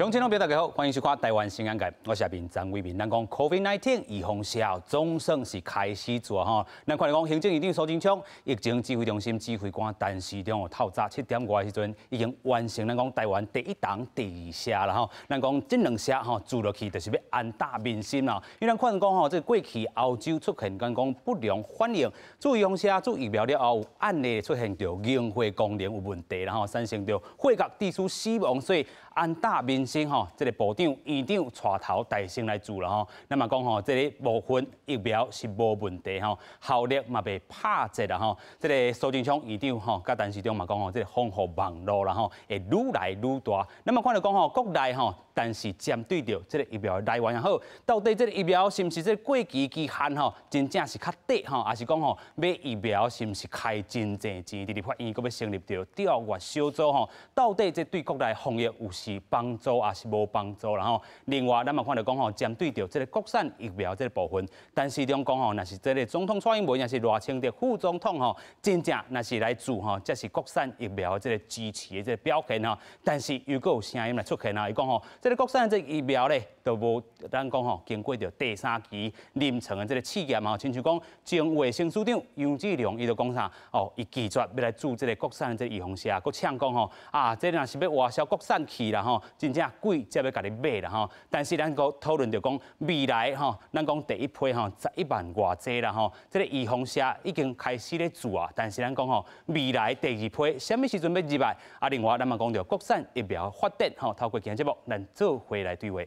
乡亲朋友大家好，欢迎收看台湾新闻界，我是阿斌张伟民。咱讲 COVID-19 预防效总算是开始做吼。咱看到讲行政院长苏贞昌疫情指挥中心指挥官陈时中透早7点外的时阵，已经完成咱讲台湾第一档第二社啦吼。咱讲这两社吼做落去，就是要安大民心啦。因为咱看到讲吼，这过去欧洲出现咱讲不良反应，做预防社做疫苗了后，案例出现着凝血功能有问题啦吼，产生着血角致死死亡，所以安大民心吼，这个部长、院长带头大声来做啦吼。那么讲吼，这个部分疫苗是无问题吼，效力嘛被拍折啦吼。这个苏贞昌院长吼，甲陈时中嘛讲吼，这个防护网络啦吼，会愈来愈大。那么看到讲吼，国内吼，但是针对着这个疫苗来源也好，到底这个疫苗是毋是这个过期期限吼，真正是较短吼，还是讲吼买疫苗是毋是开真济钱？伫立法院阁要成立着调阅小组吼，到底这对国内防疫有是帮助还是无帮助啦吼？另外，咱嘛看到讲吼，针对着这个国产疫苗这个部分，陈时中讲吼，若是这个总统蔡英文，也是赖清德副总统吼，真正若是来做吼，这是国产疫苗的这个支持的这个表现吼。但是又阁有声音来出现啊，伊讲吼，这个国产的这个疫苗咧，都无咱讲吼，经过着第3期临床的这个试验吼，亲像讲前卫生署长杨志良，伊就讲啥哦，伊拒绝要来做这个国产的这个预防社，佮呛讲吼啊，这若是要外销国产去啦吼，真正贵才要甲你买啦吼。但是咱个讨论着讲未来吼，咱讲第一批吼11万外济啦吼，这个预防社已经开始咧做啊。但是咱讲吼，未来第2批什么时阵要入来？啊，另外咱嘛讲着国产疫苗发展吼，透过今日节目，咱做回来对话。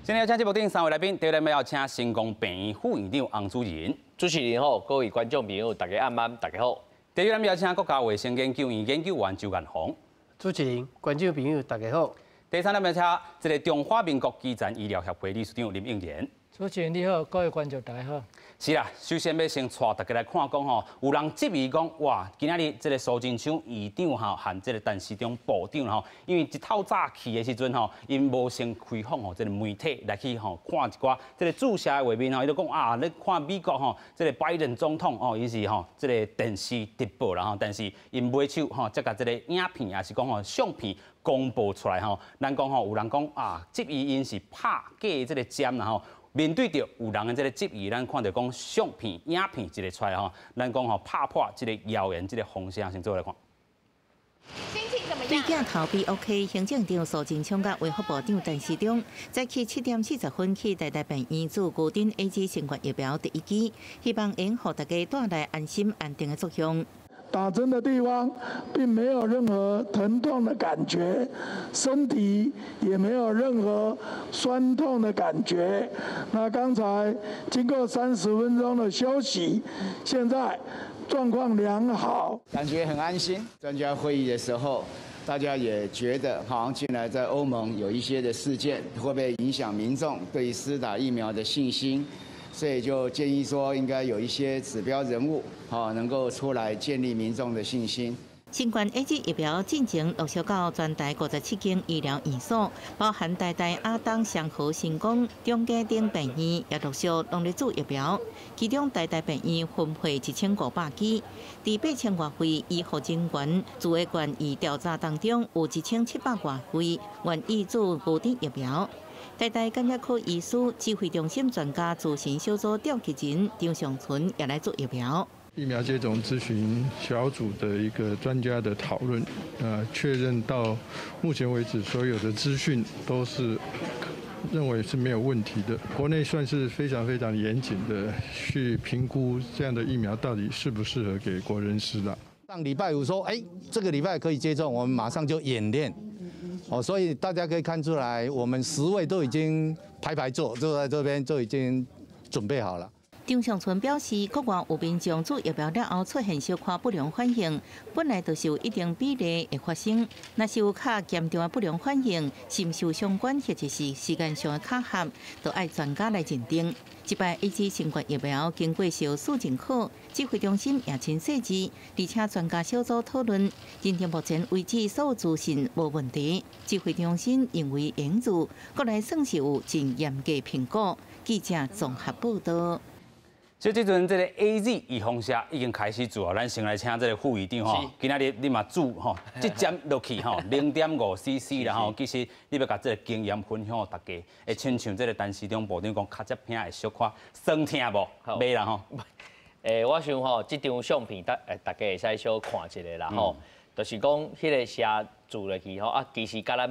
今日要请节目顶3位来宾，第一位要请成功病院副院长洪主任。主持人好，各位观众朋友，大家晚安，大家好。第二位要请国家卫生研究院研究员周彦宏。主持人、观众朋友，大家好。第三位要请这个中华民国基层医疗协会理事长林应莲。主持人你好，各位观众大家好。是啦，首先要先带大家来看讲吼，有人质疑讲，哇，今仔日这个苏贞昌院长吼，和这个陈时中部长吼，因为一透早去的时阵吼，因无先开放吼，这个媒体来去吼看一寡这个注射的画面吼，伊就讲啊，你看美国吼，这个拜登总统哦，伊是吼这个电视直播啦吼，但是因买手吼，再甲这个影片也是讲吼相片公布出来吼，咱讲吼有人讲啊，质疑因是拍假的这个针啦吼。面对着有人的这个质疑，咱看到讲相片、影片一个出来吼，咱讲吼拍破这个谣言这个风声，先做来看。心情怎么样？对镜头 BOK， 行政长苏贞昌甲卫福部长陈时中，早起7点40分去台大病院做高端 AZ 新冠疫苗第1剂，希望能予大家带来安心安定的作用。打针的地方并没有任何疼痛的感觉，身体也没有任何酸痛的感觉。那刚才经过30分钟的休息，现在状况良好，感觉很安心。专家会议的时候，大家也觉得好像近来在欧盟有一些的事件，会不会影响民众对施打疫苗的信心？所以就建议说，应该有一些指标人物，能够出来建立民众的信心。新冠 AZ 疫苗进前陆续到全台57间医疗院所，包含台大阿东祥和成功、中嘉等病院也陆续拢咧做疫苗。其中台大病院分配1500剂，伫8000外位医护人员自卫权益调查当中，有1700外位愿意做高端疫苗。台大感染科医师指挥中心专家咨询小组召集人张尚存也来做疫苗。疫苗接种咨询小组的一个专家的讨论，确认到目前为止所有的资讯都是认为是没有问题的。国内算是非常非常严谨的去评估这样的疫苗到底适不适合给国人施打。上礼拜五说，这个礼拜可以接种，我们马上就演练。所以大家可以看出来，我们10位都已经排坐，坐在这边就已经准备好了。张尚存表示，国外有民众做疫苗了后出现小可不良反应，本来就是有一定比例会发生。若是有较严重的不良反应，是毋是有相关或者是时间上的卡合，都爱专家来认定。这摆AZ新冠疫苗经过小数认可，指挥中心也真细致，而且专家小组讨论，认定目前为止所有资讯无问题。指挥中心认为应做，国内算是有真严格评估。记者综合报道。所以这阵这个 AZ 预防社已经开始做啊，咱先来请这个副议长吼，今仔日你嘛煮吼，即针落去吼0.5cc 啦吼，其实你要甲这个经验分享给大家，会亲像这个陈时中部长讲，较接片会小可酸痛无？袂啦吼。我想吼，这张相片大家会使小看一下啦吼，就是讲迄个社煮落去吼，啊，其实甲咱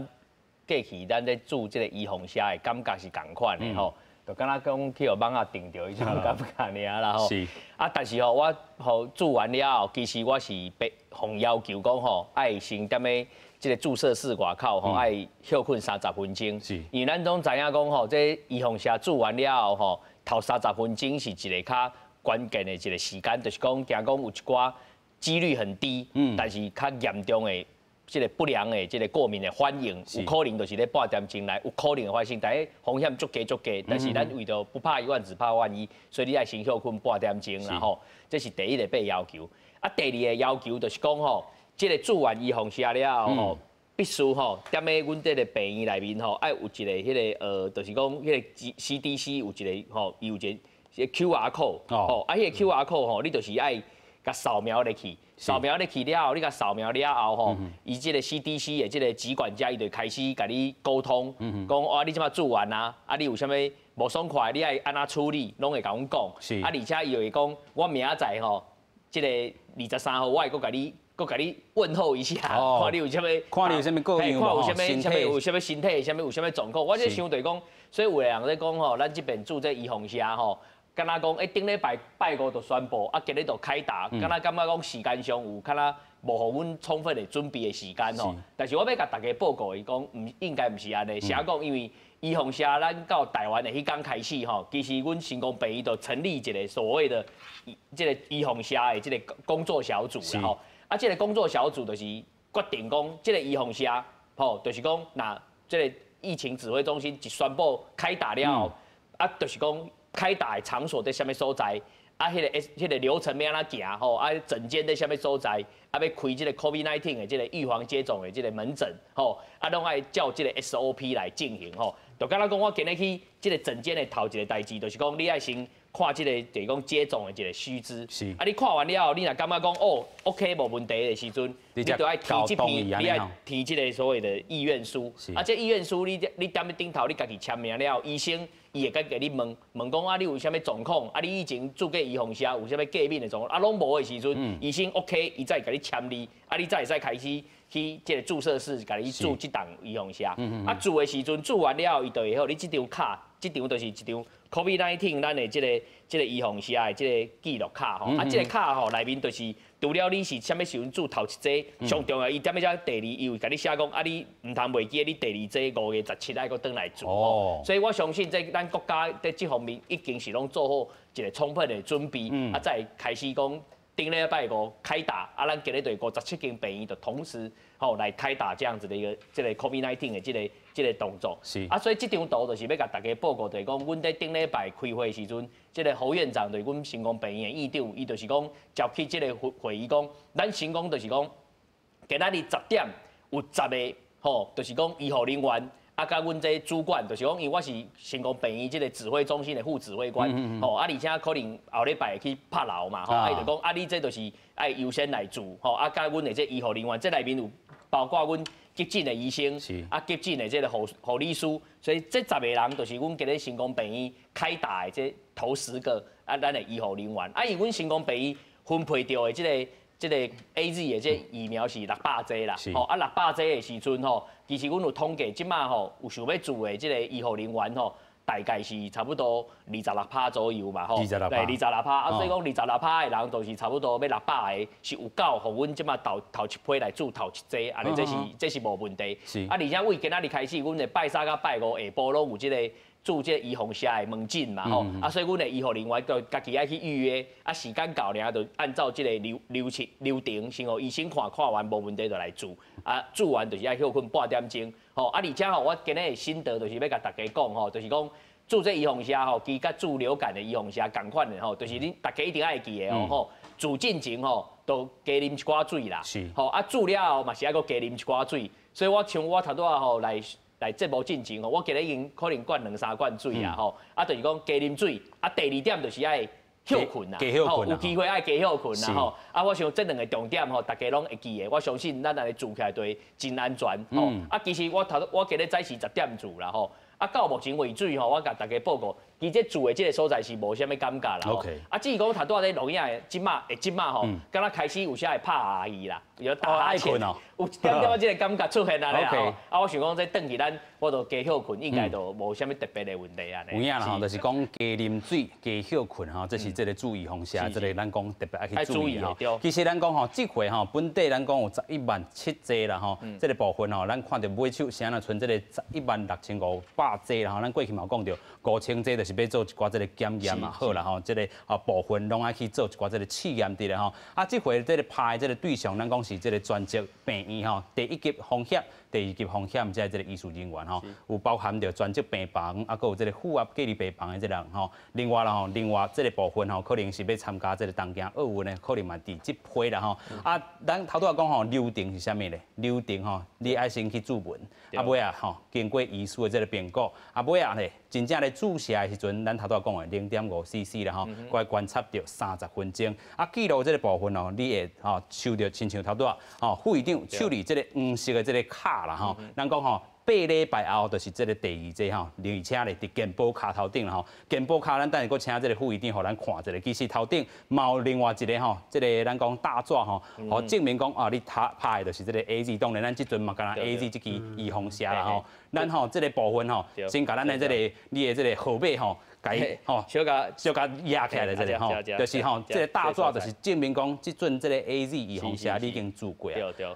过去咱咧煮这个预防社的感觉是同款的吼。就敢若讲去互网啊定着迄种感觉尔啦吼。是。啊，但是吼，我吼煮完了后，其实我是被奉要求讲吼，爱先踮咧即个注射室外口吼，爱休困30分钟。是。因为咱拢知影讲吼，这预防社煮完了后吼，头30分钟是一个较关键的一个时间，就是讲，惊讲有一寡几率很低，但是较严重的。即个不良的、即个过敏的反应，有可能就是咧半点钟内有可能的发生，但係风险足低，但是咱为着不怕一万，只怕万一，所以你爱先休困半点钟，然后这是第一个被要求。啊，第二个要求就是讲吼，即个做完预防社了后吼，必须吼，踮咧阮这个病院内面吼，爱有一个迄个就是讲迄个 CDC 有一个吼，有一个 QR code， 吼，啊，迄个 QR code 吼，你就是爱甲扫描入去。扫描你去了后，你甲扫描了后吼，伊即个 CDC 的即个疾管家，伊就开始甲你沟通，讲啊，你即马做完啊，啊，你有啥物无爽快，你爱安怎处理，拢会甲阮讲。啊，而且伊会讲，我明仔载吼，即个23号，我会佮你问候一下，看你有啥物，看你有啥物个样，看有啥物身体，有啥物状况。我即想对讲，所以有个人咧讲吼，咱即边做这预防社吼。敢若讲，顶礼拜五就宣布，啊，今日就开打，敢若感觉讲时间上有敢若无互阮充分的准备的时间吼。但是我要甲大家报告，伊讲应该毋是安尼，是讲因为预防社咱到台湾的迄天开始吼，其实阮成功病院就成立一个所谓的即个预防社的即个工作小组啦吼。啊，即个工作小组就是决定讲，即个预防社吼，就是讲那即个疫情指挥中心一宣布开打了后，啊，就是讲。开打的场所在什么所在？啊，迄个流程要安怎行吼？啊，诊间在什么所在？啊，要开这个 COVID-19 的这个预防接种的这个门诊吼，啊，拢爱照这个 SOP 来进行吼。就敢若讲，我今日去这个诊间的头一个代志，就是讲你爱先看这个就是讲接种的这个须知。是。啊，你看完了后，你若感觉讲哦 ，OK 无问题的时阵，你就爱提这篇，你爱提这个所谓的意愿书。啊，这意愿书你踮咧顶头，你家己签名了，医生。伊会甲你问讲啊，你有啥物状况？啊，你以前做过预防社有啥物过敏的状况？啊，拢无的时阵，医生 OK， 伊才会甲你签字，啊，你才会使开始去即个注射室甲你做即档预防社。啊，做的时阵做完了后，伊就会好，你即张卡，即张就是一张 COVID-19 咱的即个预防社的即个记录卡吼。啊，即个卡吼内面就是。除了你是啥物时阵做头一剂，上重要伊踮咧遮第二，伊会甲你写讲啊，你唔通袂记你第二剂5月17爱搁转来做吼。所以我相信，在咱国家在这方面已经是拢做好一个充分的准备，啊，再开始讲顶礼拜五开打，啊，咱今日对57间病院就同时吼来开打这样子的一个这个 COVID-19 的这个动作。是啊，所以这张图就是要甲大家报告，就是讲，阮在顶礼拜开会时阵。这个侯院长对阮成功病院的院长，伊就是讲召开这个会议，讲咱成功就是讲，今仔日10点有10个吼，就是讲医护人员啊，甲阮这主管，就是讲，因为我是成功病院这个指挥中心的副指挥官，吼啊，而且可能后礼拜去拍楼嘛，吼，啊，伊就讲啊，你这就是爱优先来做，吼，啊，甲阮的这医护人员，这内面有包括阮。急诊的医生，啊，急诊的这个护理师，所以这10个人就是阮今日成功病院开打的这头10个啊，咱的医护人员。啊，以阮成功病院分配到的这个 AZ 的这疫苗是600剂啦，吼啊600剂的时阵吼，其实阮有统计，即马吼有想要做的这个医护人员吼。大概是差不多26%左右嘛，吼，对，26%，啊，所以讲26%的人就是差不多要600个，是有够，互阮即马头一批来做头一剂，安尼这是无问题。是，啊，而且为今仔日开始，阮的拜三甲拜五下晡拢有这个做这预防社的门诊嘛，吼，啊，所以阮的医护人员就家己爱去预约，啊，时间到了就按照这个流程，先互医生看完无问题就来做，啊，做完就是爱休困半点钟。吼，啊，而且吼，我今日的心得就是要甲大家讲吼，就是讲做这预防社吼，其甲做流感的预防社同款的吼，就是恁大家一定爱记的哦吼。做进前吼，都加啉一寡水啦。是。吼，啊，做了后嘛是爱搁加啉一寡水，所以我像我头拄仔吼来节目进前吼，我今日已经可能灌2、3罐水啊吼，啊，就是讲加啉水，啊，第2点就是爱休困啦，有机会爱加休困啦吼。啊，我想这两个重点吼，大家拢会记的。我相信咱安尼住起来对真安全吼。啊，其实我今日早时10点住啦吼。啊，到目前为止吼，我甲大家报告，其实住的这个所在是无啥物尴尬啦。OK。啊，至于讲头拄仔咧录影的即马吼，敢若开始有些会拍阿姨啦，有打哈欠，有点点这个感觉出现啊咧吼。啊，我想讲这转去咱我都加休困，应该都无啥物特别的问题啊。有影啦吼，就是讲加啉水、加休困吼，这是这个注意方式，这个咱讲特别爱去注意吼。其实咱讲吼，这回吼本地咱讲有11.7剂啦吼，这个部分吼，咱看到买手现在存这个11.6500剂啦吼，咱过去嘛讲到5000剂，就是要做一寡这个检验嘛好啦吼，这个部分拢爱去做一寡这个试验的啦吼。啊，这回这个拍这个对象，咱讲是这个专职病院吼，第1级风险。第2级风险，即个医术人员吼，有包含着专职病房，啊，佮有这个负压隔离病房的这人吼。另外啦吼，这个部分吼，可能是要参加这个东京奥运的，可能嘛伫即批啦吼。啊，咱头拄仔讲吼，流程是啥物咧？流程吼，你爱先去注文，啊尾啊吼，经过医师的这个评估，啊尾啊咧，真正咧注射的时阵，咱头拄仔讲的0.5cc 啦吼，该观察着30分钟。啊，记录这个部分哦，你会吼收着亲像头拄仔吼，副院长手里这个黄色的这个卡啦吼，咱讲吼。8礼拜后就是这个第2剂吼，而且咧伫健保卡头顶吼，健保卡咱等下搁请这个副院长，互咱看一下。其实头顶嘛有另外一个吼，这个咱讲大纸吼，吼证明讲啊，你拍的就是这个 AZ， 当然咱即阵嘛干那 AZ 这支预防针啦吼，咱吼这个部分吼，先甲咱的这个你的这个号码吼。改吼，小甲压起来的这个吼，就是吼，这个大纸就是证明讲，即阵这个 AZ 预防针你已经注过啊。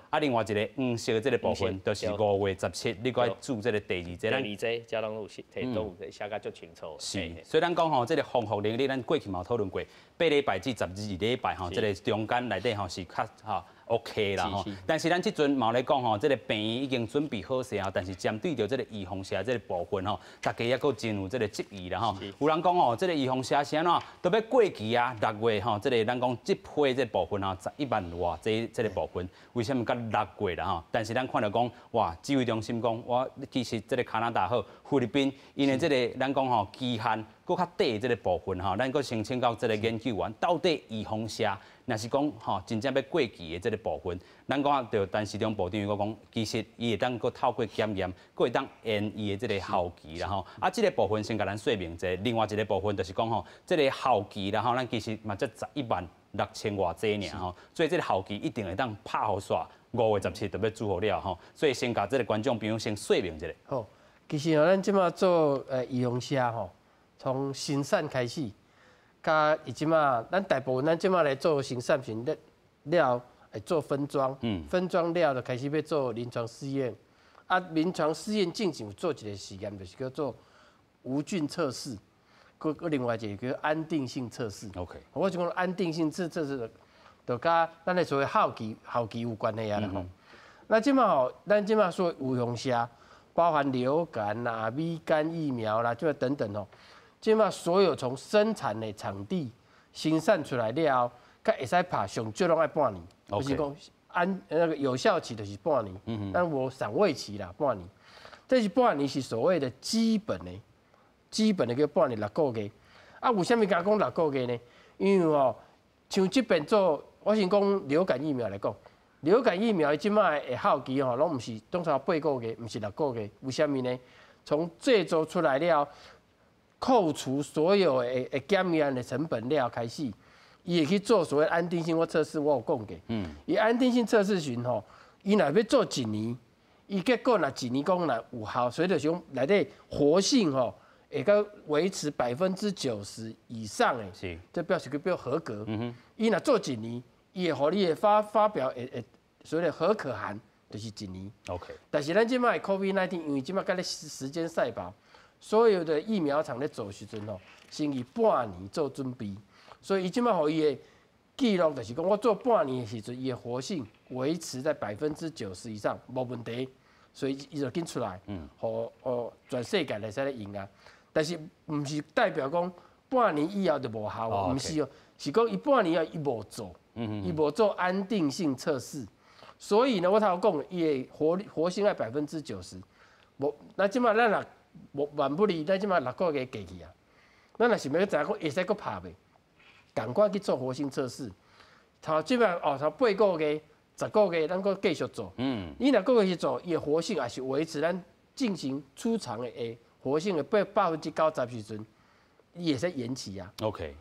啊，另外一个黄色的这个部分，就是5月17，你该注这个第2剂。第2剂，加拢有提都有写甲足清楚。是，所以咱讲吼，这个防护令，咱过去嘛讨论过，8礼拜至12礼拜吼，这个中间内底吼是较吼。OK 啦吼，但是咱即阵嘛咧讲吼，这个病院已经准备好势啊，但是针对着这个预防针这个部分吼，大家还佫真有这个质疑啦吼。有人讲吼，这个预防针是安怎都要过期啊？6月吼，这个咱讲即批这部分吼，11万偌这个部分，为什么到6月啦吼？但是咱看到讲，哇，指挥中心讲，我其实这个加拿大好，菲律宾，因为这个咱讲吼期限佫较短这个部分吼，咱佫申请到这个研究员，到底预防针。若是讲吼，真正要过期的这个部分，咱讲到陈时中部长伊讲，其实伊会当佫透过检验，佫会当延伊的这个效期啦吼。啊，这个部分先甲咱说明一下。另外一个部分就是讲吼，这个效期啦吼，咱其实嘛才116000偌济尔吼，所以这个效期一定会当拍好煞。5月17就要做好了吼，所以先甲这个观众朋友先说明一下。好，其实咱即马做预防针吼，从生产开始。甲伊即马，咱大部分咱即马来做生产品了，会做分装，分装了就开始要做临床试验。啊，临床试验进前有做一个实验，就是叫做无菌测试，佮另外一个叫安定性测试。OK， 我就讲安定性测试，就甲咱的所谓效期有关系啊啦吼。那即马吼，咱即马所有预防针，包含流感啦、乙肝疫苗啦，就等等吼。即马所有从生产的场地生产出来了后，甲会使拍上少拢爱半年，就是讲那个有效期就是半年，但我赏味期啦半年，这是半年是所谓的基本的叫半年6个月。啊，为什么讲6个月呢？因为吼，像这边做，我先讲流感疫苗来讲，流感疫苗即马的效期吼，拢毋是通常8个月，毋是6个月，为什么呢？从制作出来了。扣除所有的检验的成本了开始，伊会去做所谓安定性测试，我有讲过。伊安定性测试时吼，伊若要做1年，伊结果若1年讲若有效，所以就讲内底活性吼，会个维持90%以上的，这表示叫合格。伊若做1年，伊会互你发表所谓的核可函，就是1年。OK。但是咱即摆 COVID-19， 因为即摆甲咧时间赛跑。所有的疫苗厂咧做时阵吼，先以半年做准备，所以伊即摆互伊的记录就是讲，我做半年的时阵，伊的活性维持在90%以上，无问题，所以伊就紧出来，互全世界来使咧用啊。但是毋是代表讲半年以后就无效，毋是哦，是讲伊半年以后伊无做，伊无做安定性测试，所以呢，我头讲伊的活性在90%，无那即摆咱若万不离，咱即马6个月过去啊，咱若想要知影讲会使搁拍袂？赶快去做活性测试。基本上头8个月、10个月，咱搁继续做。你若个月去做，伊的活性也是维持咱进行出厂的活性的90%时阵，伊也是延期啊。OK。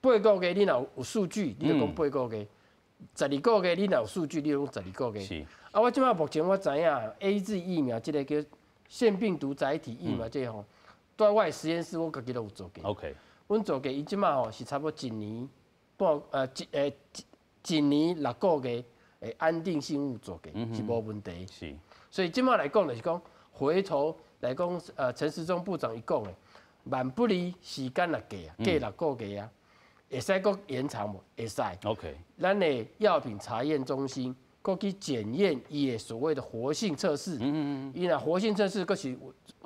8个月你若有数据，你就讲8个月；12个月你若有数据，你就讲12个月。是。啊，我即摆目前我知影 AZ 疫苗这个叫腺病毒载体疫苗，这个吼，在我实验室我家己都有做过。OK。阮做过，伊即摆吼是差不多1年半1年6个月的安定性物做过，是无问题。是。所以即摆来讲就是讲，回头来讲，陈时中部长伊讲的，万不离时间来加6个月啊，会使搁延长无？会使。OK。咱的药品查验中心。过去检验伊的所谓的活性测试，伊若活性测试，佫是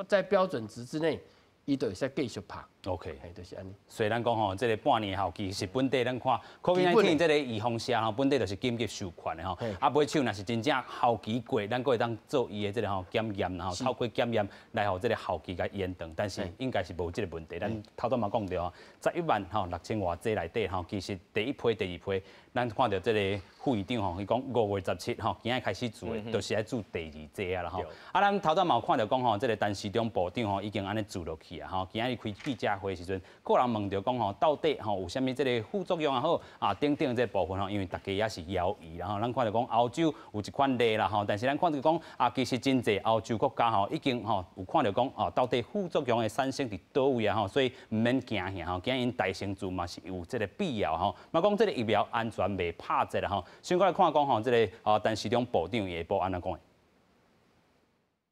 在标准值之内，伊就会使继续拍。OK， 就是安尼。所以咱讲吼，这个半年后期是本地，咱看 COVID-19 这个预防下吼，本地就是紧急授权的吼。啊，买手若是真正后期过，咱佫会当做伊的这个吼检验，然后透过检验来互这个后期甲延长。但是应该是无这个问题。咱头拄嘛讲到吼，116000偌剂内底吼，其实第一批、第二批，咱看到这个副院长吼，伊讲5月17吼，今仔开始做的，就是来做第2剂啊啦吼。啊，咱头拄嘛有看到讲吼，这个陈时中部长吼已经安尼做落去啊吼，今仔日开记者会时阵，个人问到讲吼，到底吼有啥物这个副作用也好啊，等等这部分吼，因为大家也是犹豫，然后咱看到讲欧洲有一款例啦吼，但是咱看到讲啊，其实真济欧洲国家吼已经吼有看到讲哦，到底副作用的产生伫倒位啊吼，所以唔免惊吓吼，惊因大成做嘛是有这个必要吼。嘛讲这个疫苗安全未拍折啦吼，先过来看讲吼，这个陈时中部长下晡安怎讲的？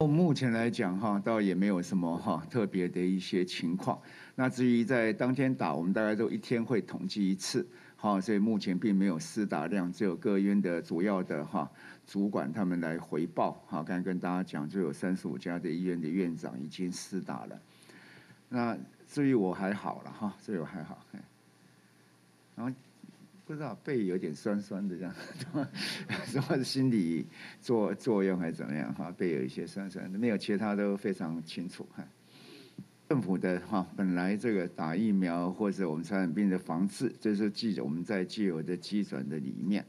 目前来讲哈，倒也没有什么特别的一些情况。那至于在当天打，我们大概都1天会统计1次，所以目前并没有施打量，只有各院的主要的主管他们来回报。刚才跟大家讲，就有35家的医院的院长已经施打了。那至于我还好了至于我还好，然后。不知道背有点酸酸的这样，说心理作用还是怎么样背有一些酸酸的，没有其他都非常清楚政府的本来这个打疫苗或者我们传染病的防治，这是我们在既有的基准的里面，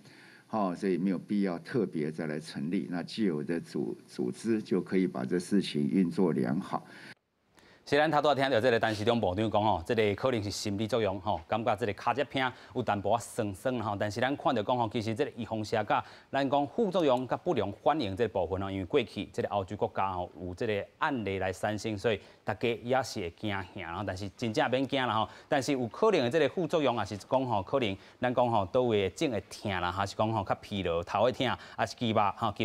所以没有必要特别再来成立，那既有的组织就可以把这事情运作良好。是咱头拄听到这个陈时中部长讲吼，这个可能是心理作用吼，感觉这个脚趾痛有淡薄酸酸吼，但是咱看到讲吼，其实这个预防下甲咱讲副作用甲不良反应这部分吼，因为过去这个欧洲国家吼有这个案例来产生，所以大家也是会惊吓吼，但是真正免惊啦吼，但是有可能的这个副作用也是讲吼，可能咱讲吼倒位颈会痛啦，还是讲吼较疲劳、头会痛，还是肩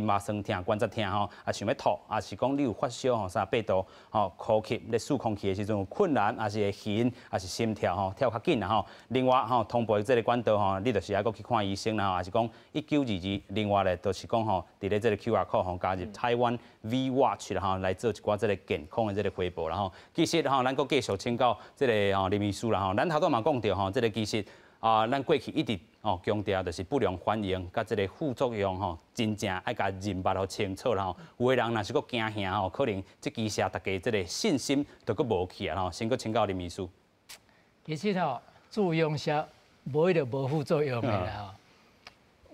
膀酸痛、关节痛吼，啊想要吐，还是讲你有发烧吼、啥8度吼、呼吸咧数空气的时阵有困难，还是会晕，还是心跳吼跳较紧啦吼。另外吼，通报这个管道吼，你就是爱搁去看医生啦吼，还是讲1922。另外咧，就是讲吼，伫咧这个 QR code 吼加入台湾 V Watch 啦吼，来做一寡这个健康的这个回报啦吼。其实吼，咱搁继续请教这个林秘书啦吼，咱头拄嘛讲到吼，这个其实咱过去一直强调就是不良反应，甲这个副作用吼，真正爱甲认识互清楚啦吼。有的人若是搁惊吓吼，可能即期下大家这个信心都搁无去啊吼。先搁请教林秘书。其实吼，注用下无迄个无副作用的啦吼。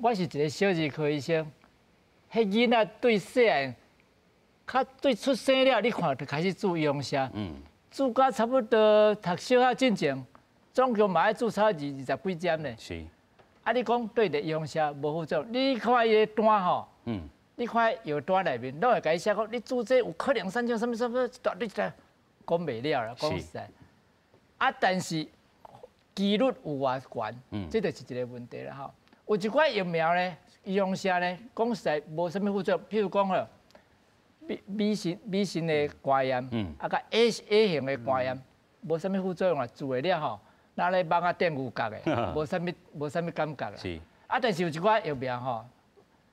我是一个小儿科医生，迄囡仔对细汉，对出生了，你看就开始注用下，注到差不多读小学进前，总共嘛要注差20几针呢。是。啊，你讲对的用下无副作用，你看伊个单吼，你看药单内面，拢会甲伊写讲，你注这有可能产生什么，你讲袂了啦，讲实在。啊，但是几率有偌悬，这就是一个问题啦吼。有一款疫苗呢，用下呢，讲实在无什么副作用，譬如讲吼，B型的肝炎，啊甲 A 型的肝炎，无什么副作用啊，注会了吼。拿来帮啊电牛角的，无啥物感觉啦。是。啊，但是有一款疫苗吼，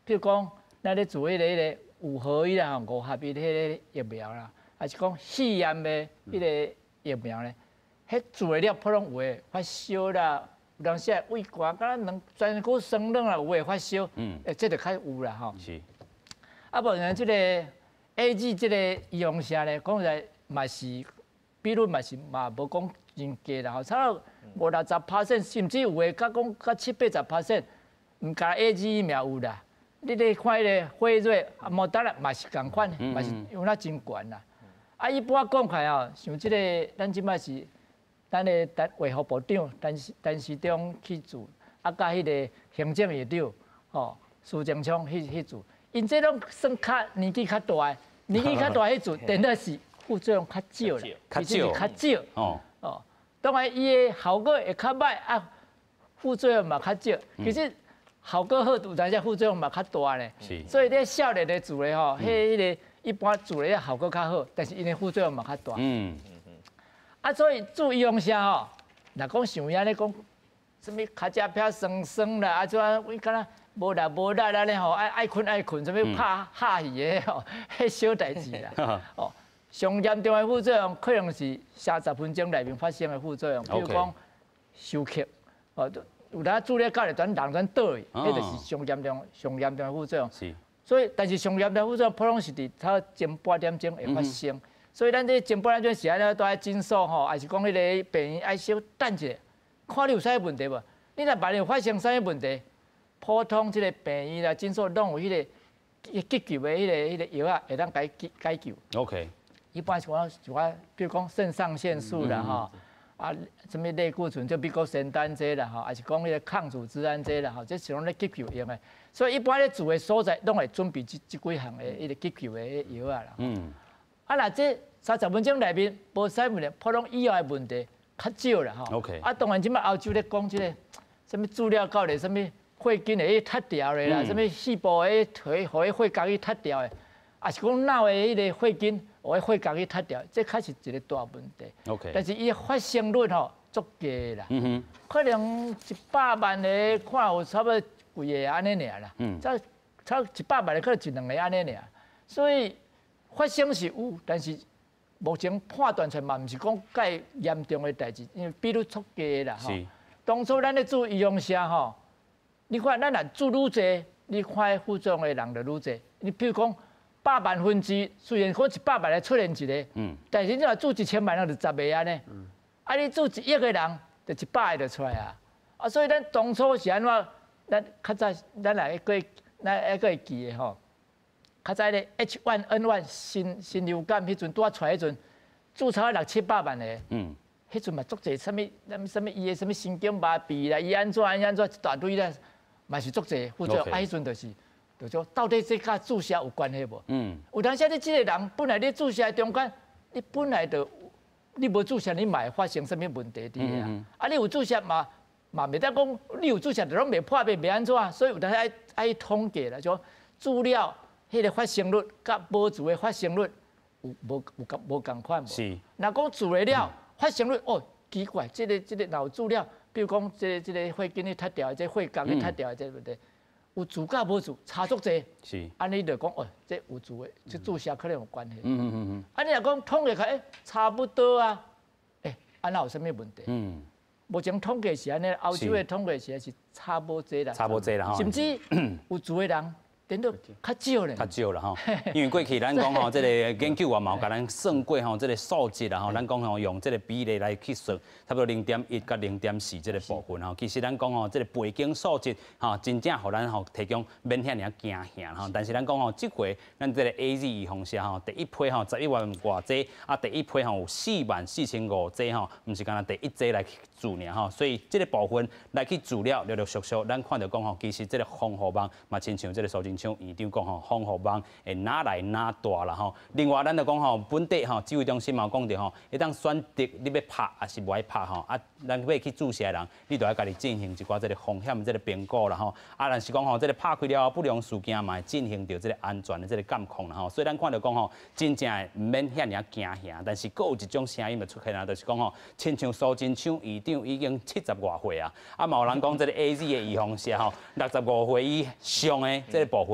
譬如讲，咱咧做迄个5合1啦，5合1迄个疫苗啦，还是讲肺炎的迄个疫苗咧，迄做了普通有诶发烧啦，有当时胃寒，敢若全身生冷啦，有诶发烧，这就较有啦吼。是。啊，无然即个 AZ 即个医用下咧，讲实在嘛是。比率嘛无讲真低啦，差不多50-60%，甚至有诶甲讲甲70-80%，唔加 AZ 疫苗有啦。你咧看迄个辉瑞、莫德纳嘛是共款，嘛是用了真悬啦。啊，一般讲起来哦，像即个咱即摆是咱的卫福部长陈时中去做，啊，甲迄个行政院长苏贞昌去做，因这拢算年纪较大的，年纪较大去做，真的是副作用较少啦，较少哦。当然伊的效果会较歹啊，副作用嘛较少，其实。效果好，有当时副作用嘛较大咧，所以咧少年的做咧吼，迄个一般做咧效果较好，但是因的副作用嘛较大。啊，所以做医用下吼，若讲像遐咧讲，什么脚趾片酸啦，啊，怎啊，伊敢若无力安尼吼，爱困，什么拍戏的吼，迄小代志啦。哦，上严重的副作用可能是30分钟内面发生的副作用，比如讲休克，哦。有当注意到咧，人倒去，迄就是上严重的副作用。所以，但是上严重的副作用，普通是伫差前8点钟会发生。所以，咱这前8点钟是安尼都爱诊所吼，还是讲迄个病院爱小等一下，看你有啥问题无？你若万一有发生啥问题，普通即个病院啦、诊所拢有迄个急救的迄个药啊，会当解救。OK。一般是我，比如讲肾上腺素啦吼。啊，什么类固醇就比如讲仙丹这啦，吼，还是讲迄个抗组织胺这啦，吼，这是拢咧急救用的。所以一般咧住的所在，拢会准备这几项的迄个急救的药啊啦。啊，若这30分钟内面无啥问题，普通以外的问题较少啦，吼。OK。啊，当然即摆欧洲咧讲即个什么资料到咧，什么血筋的脱掉的啦，什么细胞的互血管去脱掉的，啊是讲脑的迄个血筋。我血管去脱掉，这确实一个大问题。OK， 但是伊发生率吼足低啦，可能100万个看有差不多几个安尼尔啦，差100万个可能1-2个安尼尔，所以发生是有，但是目前判断出嘛，毋是讲介严重的代志，因为比率足低啦吼。当初咱咧做医用下吼，你看咱若做愈济，你看副作用的人就愈济。你比如讲。100万分之，虽然讲100万来出现一个，但是你若做1000万，那就10个安尼。啊，你做1亿个人，就100个就出来啊。啊，所以咱当初是安怎？咱较早咱来个会记的吼。较早咧 H1N1 新流感迄阵拄啊出来迄阵，注册600-700万个。迄阵嘛足济，什么伊的什么神经麻痹啦，伊安怎一大堆啦，嘛是足济副作用。啊，迄阵就是。就说到底这甲注射有关系无？有当时你这个人本来你注射中间，你本来就你无注射，你嘛会发生什么问题伫啊？啊，你有注射嘛袂当讲你有注射就拢袂破病袂安怎？所以有当时爱统计啦，就注料迄个发生率甲无注的发生率有无共款无？是。若讲注的了发生率哦奇怪，这个老注料，比如讲这个血筋去脱掉，这血管去脱掉，这问题。有注甲无注差足济，是，安尼就讲哦，这有注的，这注射可能有关系。啊，你若讲统计看，差不多啊，安那有啥物问题？目前统计是安尼，欧洲的统计是差不多啦，差不多啦，甚至有注的人。等到较少咧，较少啦吼，因为过去咱讲吼，这个研究也嘛有甲咱算过吼，这个数值啦吼，咱讲吼用这个比例来去算，差不多0.1甲0.4这个部分吼，其实咱讲吼，这个背景数值吼，真正互咱吼提供免遐尔惊吓吼，但是咱讲吼，这回咱这个 AZ 预防下吼，第一批吼11万偌济，啊第一批吼有44500剂吼，毋是干那第一剂来做尔吼，所以这个部分来去做了，陆陆续续，咱看到讲吼，其实这个防护网嘛，亲像这个苏贞昌院长讲吼，防护网会哪来哪大啦吼。另外，咱就讲吼，本地吼指挥中心嘛讲着吼，会当选择你要拍还是无爱拍吼。啊，咱要去注射的人，你就要家己进行一寡这个风险这个评估啦吼。啊，但是讲吼，这个拍开了不良事件嘛，会进行着这个安全的这个监控啦吼。所以咱看到讲吼，真正会唔免遐尔惊吓。但是，佫有一种声音就出现啦，就是讲吼，亲像苏贞昌院长已经70外岁啊，啊，嘛有人讲这个 AZ 的预防针吼，65岁以上的这个部分。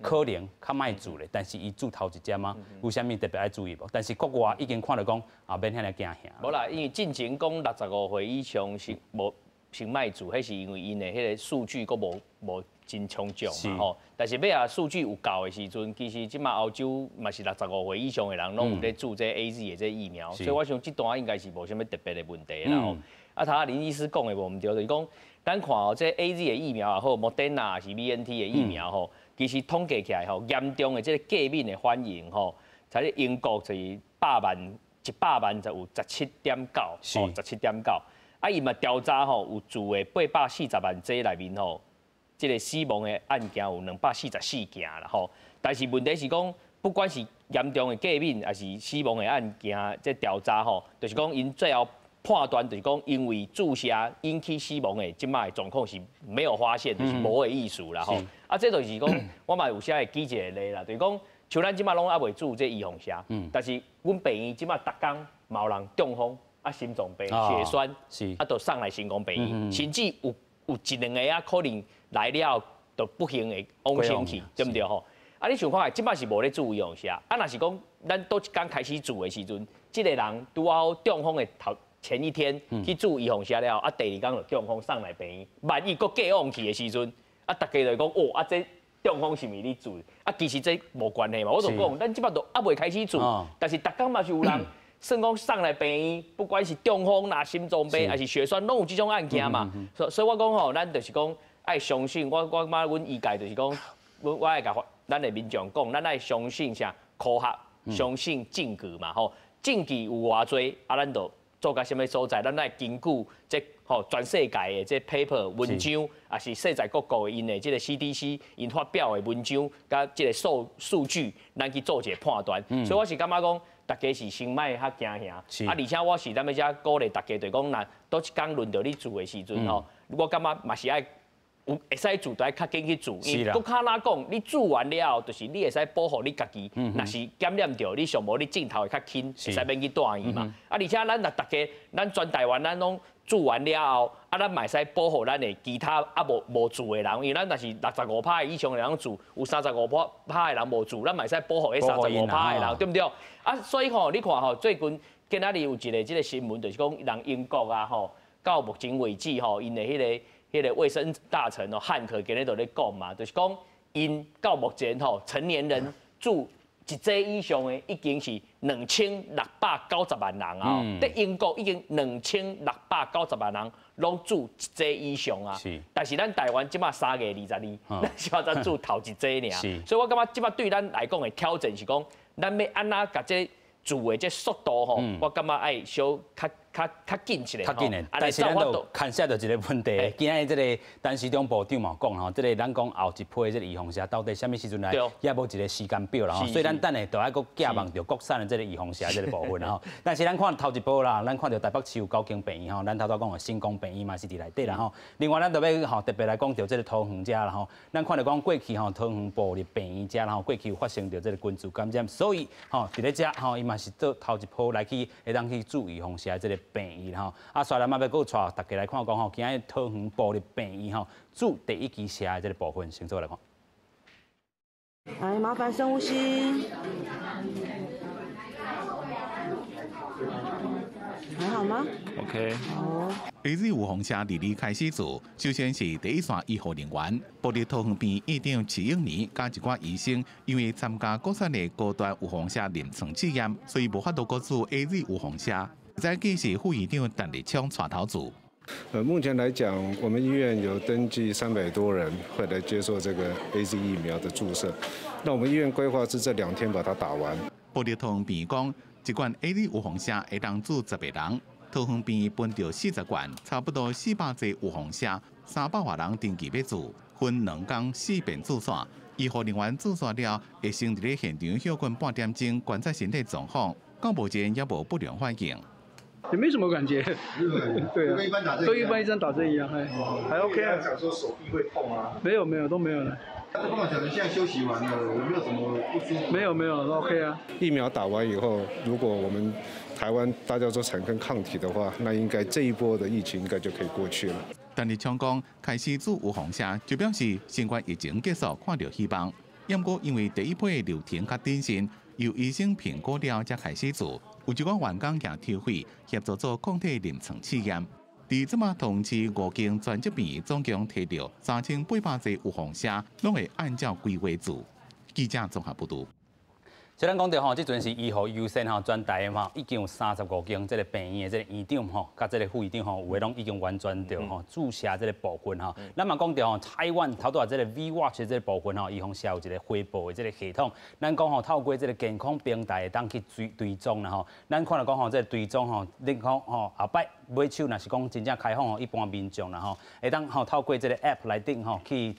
可能较歹做咧，但是伊做头一针吗？有啥物特别爱注意无？但是国外已经看到讲，啊免遐尼惊吓。无啦，因为进前讲65岁以上是无先歹做，迄是因为因的迄个数据佫无真冲撞嘛吼。但是要数据有够的时阵，其实即马欧洲嘛是65岁以上的人拢有咧注这 AZ 的这疫苗，所以我想这段应该是无啥物特别的问题啦吼。啊，头林医师讲的无毋对，就是讲咱看哦，这 AZ 的疫苗也好，Moderna 还是 BNT 的疫苗吼，其实统计起来吼，严重的这个过敏的反应吼，在英国就是100万就有17.9，哦，17.9。啊，伊嘛调查吼，有住的840万剂内面吼，即个死亡的案件有244件啦吼。但是问题是讲，不管是严重的过敏还是死亡的案件，这调查吼，就是讲因最后判断就是讲，因为注射引起死亡的，即卖的状况是没有发现，就是无的意思啦吼。啊，这就是讲，我嘛有写会记一个例啦，就是讲，像咱即卖拢还未注这预防针，但是阮病院即卖逐工嘛有人中风。啊，心脏病、血栓，啊，都送来成功病院，甚至有1、2个啊，可能来了都不幸的往生去，对不对吼？啊，你想看，即摆是无咧注意用下，啊，若是讲咱倒一刚开始做的时阵，即个人拄好中风的前一天去注预防针了，啊，第2天就中风送来病院，万一佫过往去的时阵，啊，大家就讲哦，啊，这中风是咪你做？啊，其实这无关系嘛，我就讲，咱即摆都还未开始做，但是逐工嘛是有人。算讲送来病院，不管是中风啦、心脏病还是血栓，拢有这种案件嘛。所以我讲吼，咱就是讲爱相信，我嘛阮意见就是讲，我爱甲咱的民众讲，咱爱相信啥科学，相信证据嘛吼。证据有偌多，啊，咱就做到什么所在，咱爱根据这吼全世界的这 paper 文章，也是世界各国因的这个 CDC 因发表的文章，甲这个数据，咱去做一个判断。所以我是感觉讲。大家是先莫较惊吓，而且我是咱要遮鼓励大家，就是讲，倒一天轮到你做的时阵吼，我感觉嘛是爱有会使做，就爱较紧去做。因为搁较哪讲，你做完了，就是你会使保护你家己。若是感染着，你上无你镜头会较轻，会使免去大医嘛。啊，而且咱若大家，咱全台湾咱拢做完了后，啊，咱嘛会使保护咱的其他啊无做的人，因为咱若是65%以上的人做，有35%的人无做，咱嘛会使保护迄35%的人，对不对？啊，所以吼，你看吼，最近今仔日有一个这个新闻，就是讲人英国啊吼，到目前为止吼，因的迄个卫生大臣哦，汉克今日都咧讲嘛，就是讲因到目前吼，成年人住1剂以上的已经是2690万人啊，在英国已经2690万人拢住1剂以上啊。但是咱台湾即马3月22，咱是要再住头1剂尔。所以我感觉即马对咱来讲的挑战是讲。咱要安怎甲这做的这速度吼，我感觉爱小较紧一点。较紧的，但是咱就看下到一个问题，今日这个陈时中部长嘛讲吼，这个咱讲后一批这个预防针到底什么时阵来，也无一个时间表啦吼，所以咱等下就爱搁寄望着国产的这个预防针这个部分吼。但是咱看头一波啦，咱看到台北市有9间病院吼，咱头先讲的新光病院嘛是伫内底啦吼。另外咱就要吼特别来讲到这个桃园遮啦吼，咱看到讲过去吼桃园部的病院遮啦吼，过去有发生着这个群聚感染，所以吼伫咧遮吼，伊嘛是做头一波来去会当去注预防针这个病院吼。啊，所以咱嘛要搁带大家来看讲吼，今日桃园部的病院吼，注第1期射的这个部分，先做来看。来，麻烦深呼吸。还好吗 ？OK。好。A.Z. 预防针日日开始做，首先是第一线医护人员，部立桃园病院院长齐永年加一寡医生，因为参加国产的高端预防针临床试验，所以无法度搁做 A.Z. 预防针。再继是副院长陈立昌带头做。目前来讲，我们医院有登记300多人会来接受这个 AZ 疫苗的注射。那我们医院规划是这2天把它打完。部立桃园病院讲，一罐 AZ 预防针会当注10个人，桃园病院分着40罐，差不多400剂预防针，300多人登记要做，分2天4遍注射。医护人员注射了，会先伫咧现场休困半点钟，观察身体状况，到目前也无不良反应。也没什么感觉，对啊，跟一般医生打针一样，还 OK 啊。想说手臂会痛啊？没有都没有了。刚刚讲的现在休息完了，有没有什么不舒服？没有都 OK 啊。疫苗打完以后，如果我们台湾大家都产生抗体的话，那应该这一波的疫情应该就可以过去了。但是香港开始做预防针，就表示新冠疫情结束，看到希望。不过因为第一批的流程较谨慎，由医生评估了才开始做。有一个员工也抽血协助做抗体临床试验。伫即马同期5间专辑片总共摕到3800剂有风车，拢会按照规划做。记者综合报道。即咱讲到吼，即阵是医护优先吼，全台吼已经有35间即个病院的即个院长吼，甲即个副院长吼，有诶拢已经完全着吼注射即个部分吼。咱嘛讲到吼，台湾头拄啊即个 V-Watch 即个部分吼，伊方是有一个回报的即个系统。咱讲吼，透过即个健康平台当去追踪啦吼。咱看到讲吼，即个追踪吼，你讲吼后摆买手若是讲真正开放吼，一般民众啦吼，会当吼透过即个 App 内顶吼去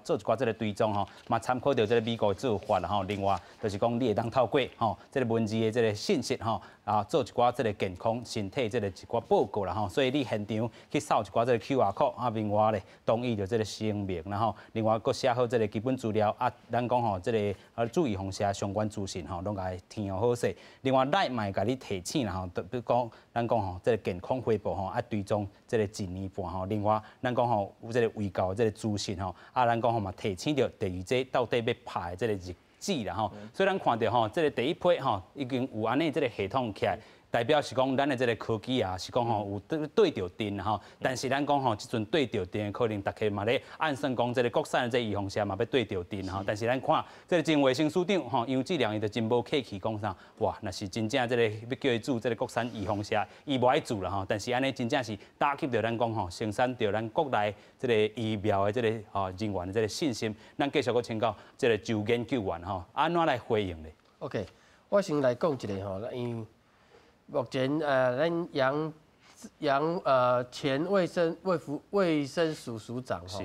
做一寡即个追踪吼，嘛参考到即个美国做法啦吼。另外就是讲你会当透过吼，即个文字的即个信息吼，做一寡即个健康身体即个一寡报告啦吼，所以你现场去扫一寡即个 QR code，另外咧同意着即个声明，然后另外佫写好即个基本资料，咱讲吼即个注意防射相关资讯吼，拢甲伊填好势。另外咱嘛会甲你提醒啦吼，比如讲咱讲吼即个健康汇报吼，追踪即个1年半吼。另外咱讲吼有即个卫教即个资讯吼，咱讲吼嘛提醒着第二剂到底要拍即个日子啦吼，所以咱看到吼，即个第一批吼已经有安尼即个系统起来，代表是讲咱的即个科技啊，是讲吼有对着电啦吼。但是咱讲吼，即阵对着电可能大家嘛咧按算讲即个国产的即个预防车嘛要对着电吼。但是咱看即个前卫生署长吼杨志良伊就真无客气讲啥，哇，若是真正即个要叫伊做即个国产预防车，伊无爱做啦吼。但是安尼真正是打击着咱讲吼生产着咱国内即个疫苗的即个人员的即个信心。咱继续搁请教即个周研究员吼，安怎来回应咧 ？OK， 我先来讲一个吼，因为目前咱前卫生署署长吼，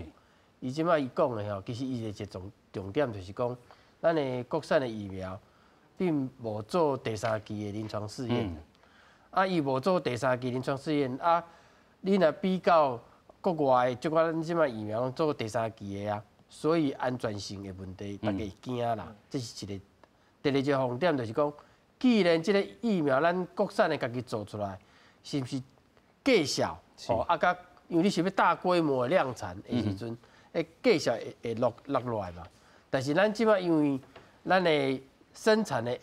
伊即摆伊讲的吼，其实伊的一个重点就是讲，咱的国产的疫苗并无做第3期的临床试验，伊无做第3期临床试验，你若比较国外的，即款咱即摆疫苗做第3期的所以安全性的问题，大家会惊啦，这是一个。第二个重点就是讲。既然这个疫苗咱国产的家己做出来，是不是见效？甲因为你是要大规模的量产的时阵，见效会落来嘛。但是咱即摆因为咱的生产的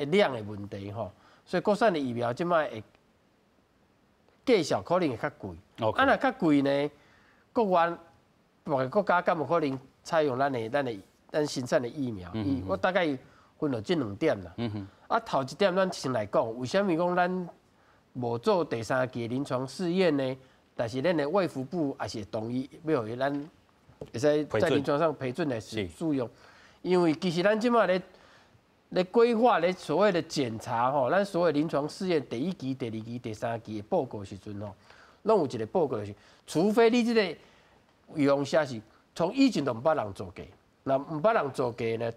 量的问题吼，所以国产的疫苗即摆会见效可能会较贵。若较贵呢，国外别个国家敢有可能采用咱生产的疫苗？我大概分了这2点啦。头一点，咱先来讲，为什么讲咱无做第3期临床试验呢？但是咱的卫福部也是同意，要予咱会使在临床上批准来使用。因为其实咱即马咧规划咧所谓的检查吼，咱所谓临床试验第1期、第2期、第3期的报告时阵吼，拢有一个报告是，除非你即个预防车是从以前就毋捌人做过，那毋捌人做过呢，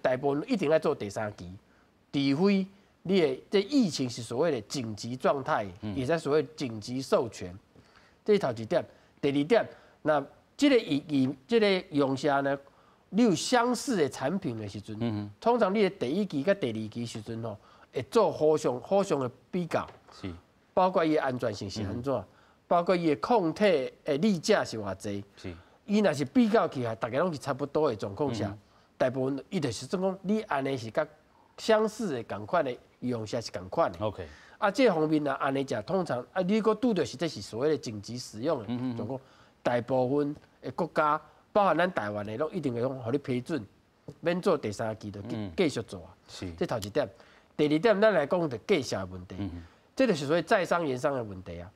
大部分一定要做第3期。除非你的这疫情是所谓的紧急状态，也在所谓紧急授权，这是头一点。第2点，那这个用下呢，你有相似的产品的时阵，通常你的第1期跟第2期时阵吼，会做互相的比较，包括伊的安全性是安怎，包括伊的抗体的例假是偌济，伊若是比较起来，大家拢是差不多的状况下，大部分伊就是讲你安尼是甲相似的同款的预防车是同款的。OK。这方面呢，安尼讲通常你如果拄到是这是所谓的紧急使用的状况，大部分的国家，包含咱台湾的，拢一定会讲，互你批准，免做第3期就继续做啊。这头一点。第2点，咱来讲就计效的问题，这就是所谓在商言商的问题啊。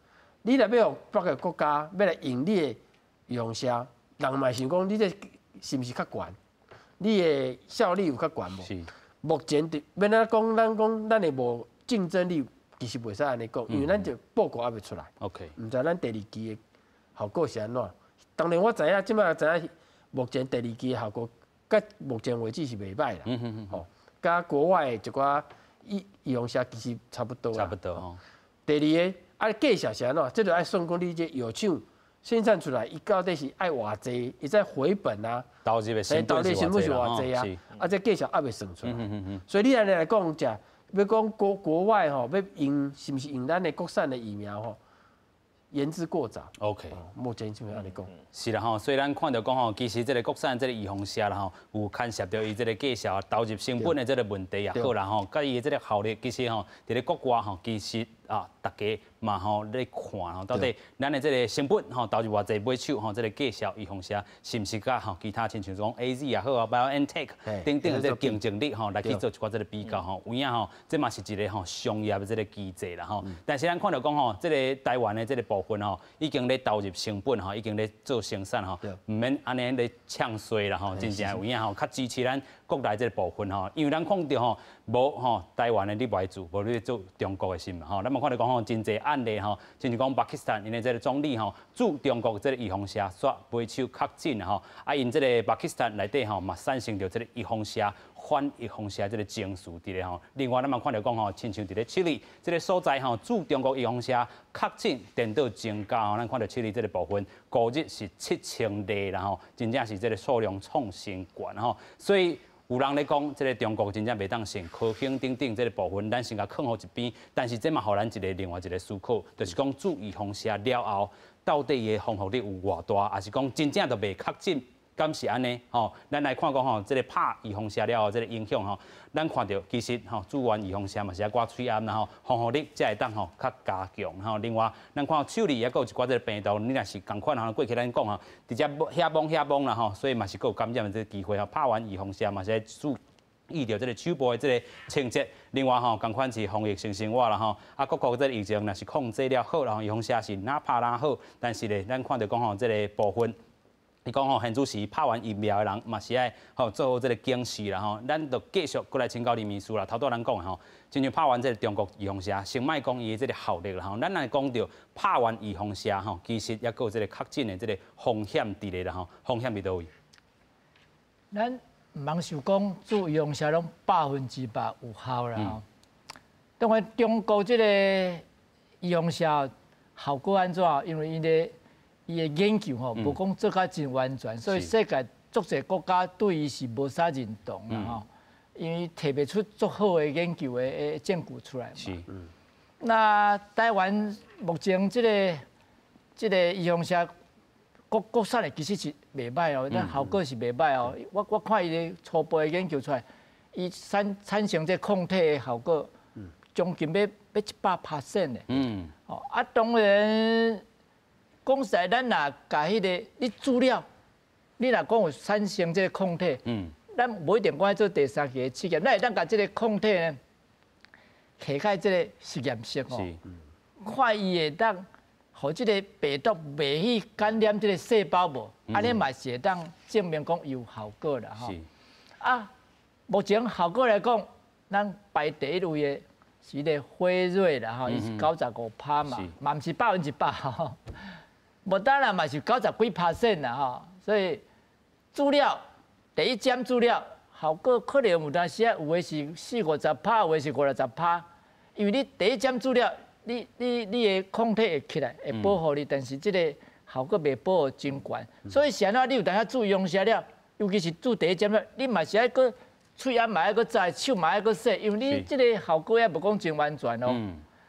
你若要互别个国家要来用你的预防车，人嘛想讲你这是毋是较悬？你的效率有较悬无？目前免咱讲，咱的无竞争力，其实袂使安尼讲，因为咱这报告还未出来。OK。唔知咱第2期的效果是安怎？当然我知影，即摆知影，目前第2期的效果，甲目前为止是袂歹啦。吼，甲国外的一寡预防车其实差不多啦。差不多吼。第2个，计效是安怎？这就爱算讲你这药厂生产出来，伊到底是爱偌济，伊再回本啊？投入的成本是偌济啊？这计效还未算出来。所以你安尼来讲，要讲国外吼，要用是毋是用咱的国产的疫苗吼？言之过早。OK， 目前就安尼讲。是啦吼，所以咱看到讲吼，其实这个国产这个预防车啦吼，有牵涉到伊这个计效投入成本的这个问题也好啦吼，甲伊的这个效率其实吼，伫咧国外吼，其实啊，大家嘛吼咧看吼，到底咱的这个成本吼投入偌济买手吼，这个介绍预防车是毋是甲吼其他亲像讲 AZ 也好啊 ，BioNTech 等等的这个竞争力吼来去做一寡这个比较吼，有影吼，这嘛是一个吼商业的这个机制啦吼。但是咱看到讲吼，这个台湾的这个部分吼，已经咧投入成本吼，已经咧做生产吼，唔免安尼咧呛衰啦吼，真正有影吼，较支持咱国内这个部分吼，因为咱看到吼，无吼台湾的你不爱做，无你做中国的心嘛吼，咱嘛看到讲吼，真侪案例吼，亲像讲巴基斯坦因的这个总理吼，驻中国这个预防车刷买手确诊吼，啊因这个巴基斯坦内底吼嘛产生着这个预防车。反预防车这个情绪伫咧吼，另外咱嘛看到讲吼，亲像伫咧七里这个所在吼，驻中国预防车确诊电脑增加吼，咱看到七里这个部分，高日是7000例啦吼，真正是这个数量创新高吼，所以有人咧讲，这个中国真正袂当成科兴等等这个部分，咱先甲放好一边，但是这嘛互咱一个另外一个思考，就是讲驻预防车了后，到底伊的防护力有偌大，还是讲真正都袂确诊？敢是安尼吼？咱来看讲吼，这个拍预防车了后，这个影响吼，咱看到其实吼，主源预防车嘛是要挂喙安然后防护力才会当吼较加强吼。另外，咱看手里也有一寡这个病毒，你若是共款吼，过去咱讲吼，直接遐摸啦吼，所以嘛是有感染的这个机会吼。拍完预防车嘛是注意到这个手部的这个清洁。另外吼，共款是防疫性生活啦吼，啊，各国这个疫情若是控制了好，然后预防车是哪拍哪好，但是咧，咱看到讲吼，这个部分。伊讲吼，现主时拍完疫苗的人嘛是爱吼做好这个警示啦吼，咱就继续过来请教林秘书啦。头拄咱讲的吼，亲像拍完这个中国预防车，先莫讲伊的这个效力啦吼，咱来讲到拍完预防车吼，其实也有这个确诊的这个风险伫咧啦吼，风险伫倒位？咱唔通想讲做预防车拢100%有效啦吼。当然中国这个预防车效果安怎？因为伊的研究吼，无讲做甲真完全，所以世界足侪国家对伊是无啥认同啦吼，因为摕袂出足好的研究的证据出来嘛。那台湾目前这个预防车国产的其实是袂歹哦，但效果是袂歹哦。我看伊的初步的研究出来，伊产生这抗体的效果，将近要100%的。哦，啊当然。讲实在，咱若甲迄个你资料，你若讲有产生这个抗体，咱无一定讲做第三期的试验，咱会当甲这个抗体呢，下开这个实验室吼，看伊会当，互这个病毒袂去感染这个细胞无，安尼嘛是会当证明讲有效果啦吼。啊，目前效果来讲，咱排第一位的是迄个辉瑞啦吼，伊是95%嘛，嘛毋是100%吼。莫当然嘛是90几%啦吼，所以资料第一针资料效果可能有当时啊，有的是40-50%，有的是50-60%，因为你第一针资料，你的抗体会起来，会保护你，但是这个效果袂保护真悬，所以现在你有当下注意用下了，尤其是做第一针了，你嘛是爱个喙也嘛爱个摘，手嘛爱个洗，因为你这个效果也无讲真完全哦。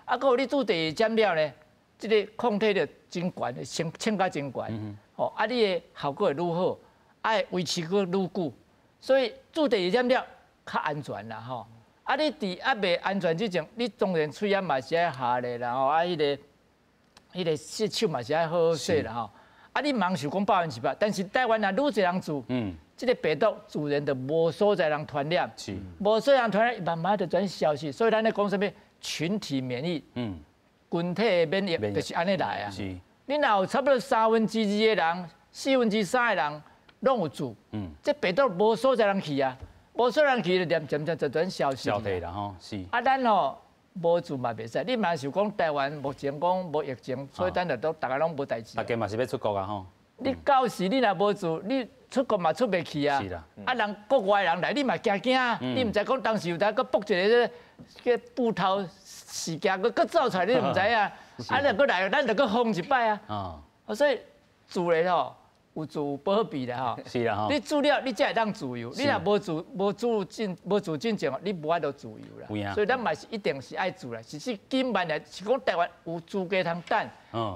啊，搁有你做第二针了呢？这个抗体就真悬，称甲真悬，哦，啊，你的效果会愈好，爱维持个愈久，所以做第二针了较安全啦，吼。啊，你伫还袂安全之前，你当然喙啊嘛是爱下咧，然后啊，迄个手嘛是爱好好洗啦，吼。啊，你茫想讲100%，但是台湾啊，愈侪人做，这个病毒自然就无所在人传染，无所在人传染，慢慢就转消失。所以咱咧讲什么群体免疫，群体的免疫就是安尼来啊。你若有差不多2/3的人，3/4的人拢有做，这病毒无所在人去啊，无所在人去就渐就转消失。消退啦吼，是。啊，咱吼无做嘛袂使，你嘛是讲台湾目前讲无疫情，所以咱就都大家拢无代志。大家嘛是要出国啊吼。你到时你若无做，你出国嘛出袂去啊。是啦。啊，人国外人来，你嘛惊惊啊！你毋知讲当时有当个卜一个个布头事件，佮走出来，你毋知啊。啊，若佮来，咱就佮封一摆啊。所以做咧吼，有做有保庇啦吼。是啦吼。你做了，你才会当自由。你若无做进前，你无法度自由啦。所以咱嘛是一定是爱做啦。只是今晚来是讲台湾有资格通等，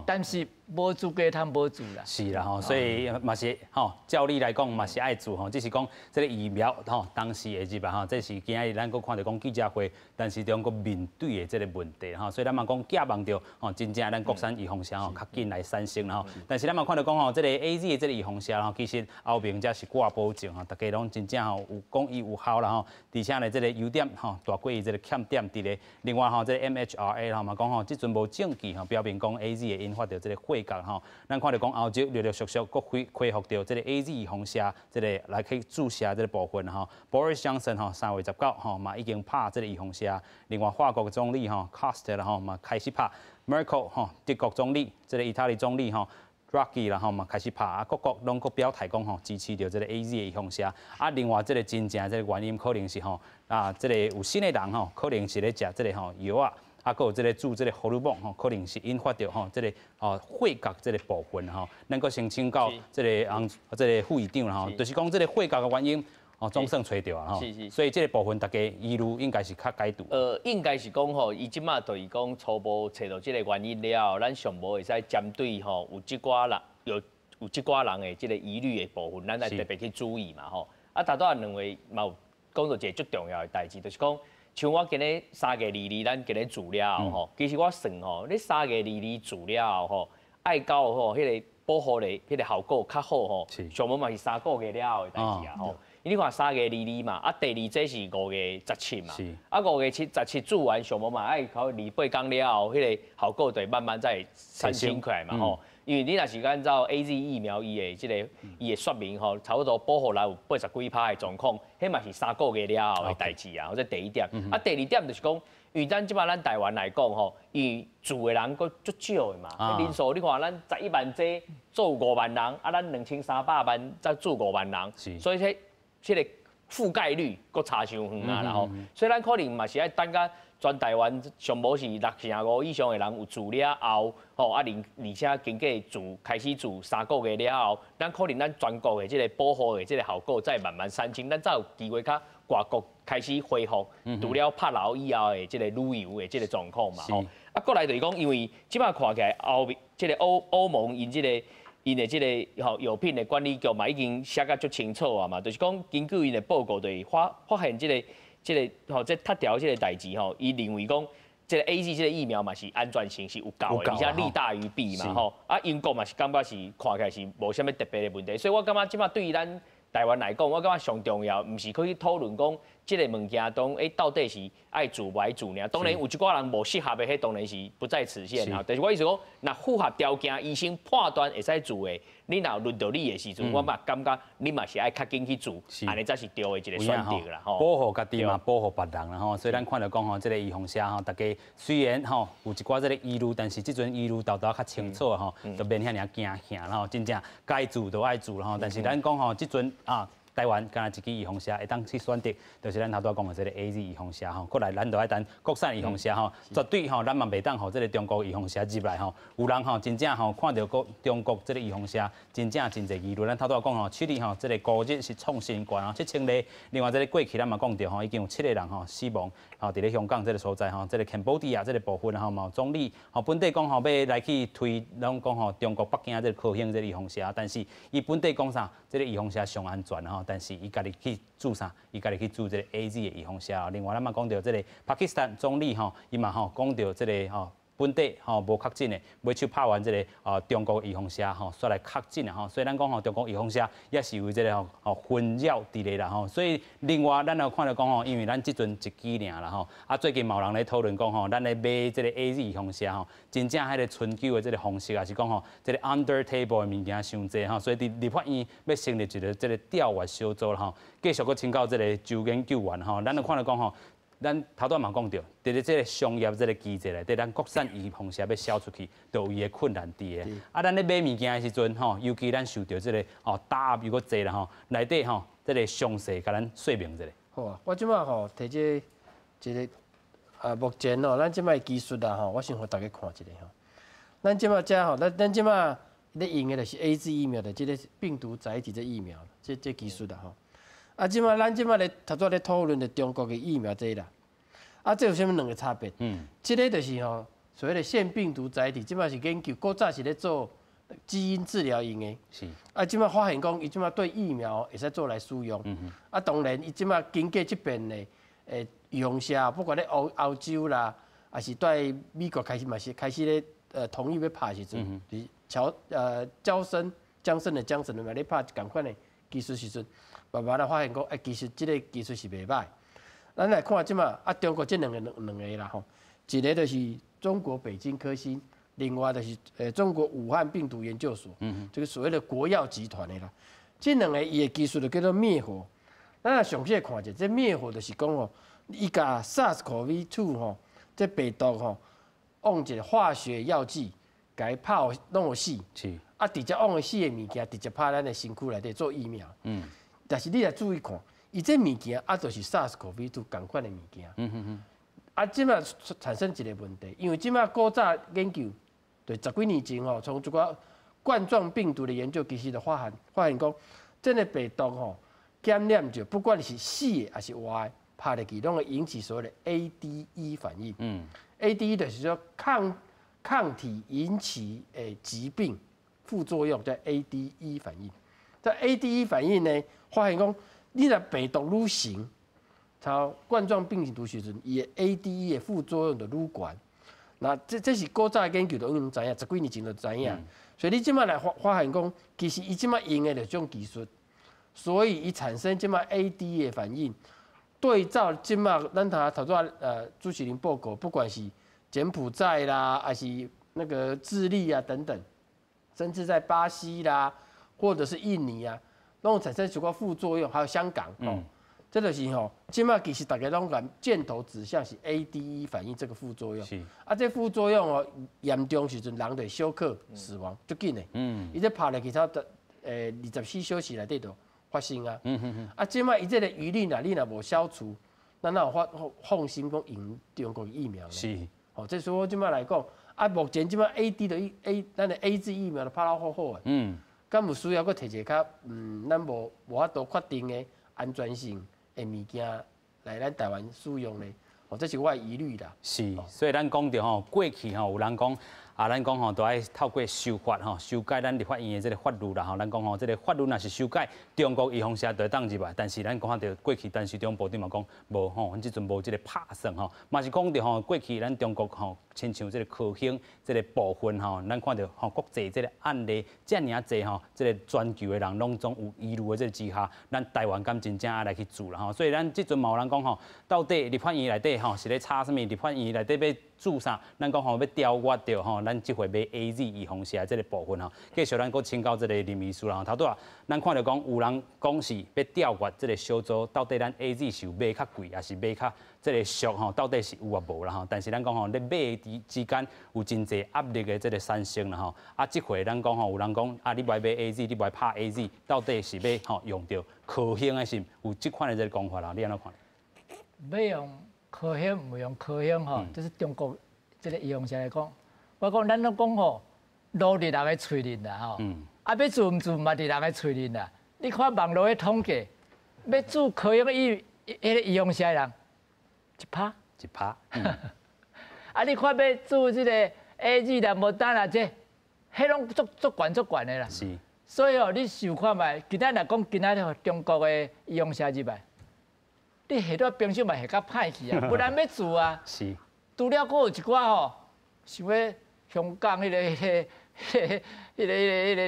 但是无资格通无做啦。是啦吼，所以嘛是吼，照理来讲嘛是爱做吼，只是讲这个疫苗吼，当时会入啊吼，这是今日咱佫看到讲记者会，但是中国面对的这个问题吼，所以咱嘛讲寄望着吼，真正咱国产预防车吼较紧来产生啦吼。但是咱嘛看到讲吼，这个 AZ 的这个预防车吼，其实后面才是挂保证吼，大家拢真正吼有讲伊有效啦吼，而且呢这个优点吼大过伊这个欠点伫咧。另外吼，这个 MHRA 吼嘛讲吼，即阵无证据吼表明讲 AZ 会引发到这个血角吼。咱看到讲欧洲陆陆续续佫恢复到这个 AZ 预防车这个来去注射这个部分吼。Boris Johnson 吼3月19吼嘛已经拍这个预防车。另外法国总理吼 Costa 啦吼嘛开始拍 ，Merkel 吼德国总理这个意大利总理吼。Draghi 啦吼嘛开始拍，啊各国拢佫表态讲吼支持着这个 AZ 的预防车，啊另外这个真正这个原因可能是吼这个有新的人吼可能是咧食这个吼药啊，啊佫有这个注这个荷尔蒙吼，可能是引发着吼这个血角这个部分吼，咱佫先请教这个副议长啦吼，就是讲这个血角的原因。总算找到啊吼，所以这个部分大家疑虑应该是较解除。应该是讲吼，伊即马就是讲初步找到这个原因了后，咱上无会使针对吼有即寡人有即寡人的这个疑虑的部分，咱来特别去注意嘛吼。啊，大多认为嘛有讲到一个最重要的代志，就是讲像我今日3月22咱今日做了后吼，其实我算吼，你3月22做了后吼，爱到吼迄个保护的迄个效果较好吼，上无嘛是3个月了后的代志啊吼。你看3月22嘛，啊第二这是5月17嘛，啊5月17做完上无嘛，爱考28天了后，迄个效果就慢慢再产生起来嘛吼。因为你若是按照 AZ 疫苗伊的这个伊的说明吼，差不多保护力有80几%的状况，迄嘛是3个月了后的代志啊。这第一点，啊第二点就是讲，因为咱即摆咱台湾来讲吼，伊住的人佫足少的嘛，人数你看咱11万剂做5万人，啊咱2300万才做5万人，所以这个覆盖率佫差伤远啊，然后，所以咱可能嘛是爱等甲全台湾上无是65以上的人有住了后，吼而且经过住开始住3个月了后，咱可能咱全国的这个保护的这个效果再慢慢产生，咱才有机会较外国开始恢复，除了拍牢以后的这个旅游的这个状况嘛，吼。啊，过来就是讲，因为即摆看起来这个欧盟因的这个药品的管理局嘛，已经写甲足清楚啊嘛，就是讲根据因的报告，就是发现这踢条这个代志吼，伊认为讲这个 AZ 这个疫苗嘛是安全性是有够的，而且利大于弊嘛吼。啊，英国嘛是感觉是看起来是无啥物特别的问题，所以我感觉即摆对于咱台湾来讲，我感觉上重要，毋是可以讨论讲这个物件当到底是爱做不爱做呢？当然有一寡人无适合的，迄当然是不在此限啊。但是我意思讲，若符合条件，医生判断会使做的，你若轮到你的时阵，我嘛感觉你嘛是爱较紧去做，安尼才是对的一个选择啦。吼，保护家己嘛，保护别人啦吼。所以咱看到讲吼，这个预防车吼，大家虽然吼有一寡这个疑虑，但是即阵疑虑豆较清楚吼，就免遐尔惊吓啦吼。真正该做都爱做啦吼。但是咱讲吼，即阵台湾敢若一支预防车会当去选择，就是咱头拄讲的这个 AZ 预防车吼。过来咱就爱等国产预防车吼，绝对吼咱嘛袂当吼这个中国预防车入来吼。有人吼真正吼看到中国这个预防车，真正真侪疑虑。咱头拄讲吼，去年吼这个高日是创新高啊，7000例。另外这个过去咱嘛讲到吼，已经有7个人吼死亡，吼伫咧香港这个所在吼，这个 Cambodia 这个部分吼嘛总理吼本地讲吼要来去推，拢讲吼中国北京这个科兴这个预防车，但是伊本地讲啥，这个预防车上安全吼。但是伊家己去做啥？伊家己去做这个 AZ 的预防车。另外，咱嘛讲到这个巴基斯坦总理吼，伊嘛吼讲到这个吼本地吼无确诊的，尾手拍完这个中国预防车吼，煞来确诊啊吼。所以咱讲吼中国预防车也是为这个吼混淆伫咧啦吼。所以另外咱有看到讲吼，因为咱即阵一支尔啦吼，最近嘛有人咧讨论讲吼，咱咧买这个 AZ 预防车吼，真正迄个春秋的这个方式啊，是讲吼这个 under table 的物件伤济吼，所以伫立法院要成立一个这个调查小组啦吼，继续去请教这个周研究员吼，咱有看到讲吼。咱头拄嘛讲到，伫咧这个商业这个机制内，伫咱国产预防车要销出去，都有伊的困难伫个。咱咧买物件的时阵吼，尤其咱受到这个打压又搁济啦吼，内底吼这个详细甲咱说明一下。好啊，我即摆吼摕这一个目前吼，咱即摆技术啊吼，我先互大家看一下吼。咱即摆遮吼，咱即摆咧用的就是 AZ 疫苗的这个病毒载体这疫苗，这技术啦吼。咱即摆咧头拄咧讨论的中国的疫苗这啦，这有啥物两个差别？这个就是吼，所谓的腺病毒载体，即摆是研究，古早是咧做基因治疗用的。是。啊，即摆发现讲，伊即摆对疫苗会使做来使用。啊，当然，伊即摆经过这边的用下，不管咧欧洲啦，还是在美国开始嘛是开始咧同意要拍时阵，江森的江森嘛咧拍共款的技术时阵，慢慢来发现讲，其实这个技术是袂歹。咱来看即摆中国这两个啦吼，一个就是中国北京科兴，另外就是中国武汉病毒研究所，这个所谓的国药集团的啦。这两个伊的技术就叫做灭活。咱来详细看者，这灭活就是讲吼，伊甲 SARS-CoV-2 吼，这病毒吼，用一个化学药剂，甲伊拍弄互死。是。啊，直接用死的物件，直接拍咱的身躯内底做疫苗。但是你来注意看。伊这物件就是 SARS-CoV-2 共款的物件。啊，即摆产生一个问题，因为即摆古早研究，对10几年前吼，从这个冠状病毒的研究，其实就发现讲，这个病毒吼，感染着不管是死的还是活的，拍入去拢会引起所谓的 ADE 反应。ADE 就是说抗体引起疾病副作用，叫 ADE 反应。这 ADE 反应呢，发现讲。你若病毒愈行，像冠状病毒时阵，伊的 ADE 的副作用就愈悬。那这是古早研究就已经知影，10几年前就知影。所以你即摆来发现讲，其实伊即摆用的就种技术，所以伊产生即摆 ADE 的反应。对照即摆咱头拄朱启麟报告，不管是柬埔寨啦，还是那个智利啊等等，甚至在巴西啦，或者是印尼啊。拢产生许多副作用，还有香港这就是即摆其实大家拢箭头指向是 ADE 反应这个副作用。这副作用严重时阵，人就会休克死亡，足紧的。伊这拍入去24小时内底就发生啊。即摆伊这个疑虑你若无消除，咱哪有放心讲用中国疫苗呢？是。这所以我即摆来讲，目前即摆 AD 的咱的 AZ 疫苗都拍得好好的。敢有需要搁摕一个较咱无法度确定的安全性的物件来咱台湾使用咧？这是我的疑虑啦。是，所以咱讲到过去有人讲咱讲都爱透过修法修改咱立法院的这个法律啦咱讲这个法律若是修改，中国预防社就会当入来。但是咱讲到过去，陈时中部长嘛讲无咱即阵无这个拍算嘛是讲到过去咱中国亲像这个科兴这个部分咱看到国际这个案例遮尔啊侪这个全球的人拢总有疑虑的这个之下，咱台湾敢真正爱来去做啦所以咱即阵嘛有人讲到底立法院内底是咧查什么？立法院内底要做啥？咱讲要调阅到咱即回买 AZ 预防社这个部分继续咱搁请教这个林秘书啦头拄咱看到讲有人讲是要调阅这个小组，到底咱 AZ 是有买较贵，还是买较这个俗到底是有啊无啦但是咱讲咧买之间有真侪压力的这个产生啦即回咱讲有人讲你不爱买 AZ， 你不爱拍 AZ， 到底是要用到科兴的是有即款的这个讲法啦？你安怎看？要用科兴，唔用科兴这是中国这个医用社来讲。我讲咱都讲路伫人个嘴里啦要做唔做嘛伫人个嘴里啦。你看网络的统计，要做科兴迄个医用社人1%。你看要做这个 AZ 啦、莫丹啦迄拢足悬的啦。是。所以你想看卖，今仔来讲，今仔中国的医用社入来。你下到冰箱嘛下较歹去不然要做啊。是。除了佫有一寡想要香港迄个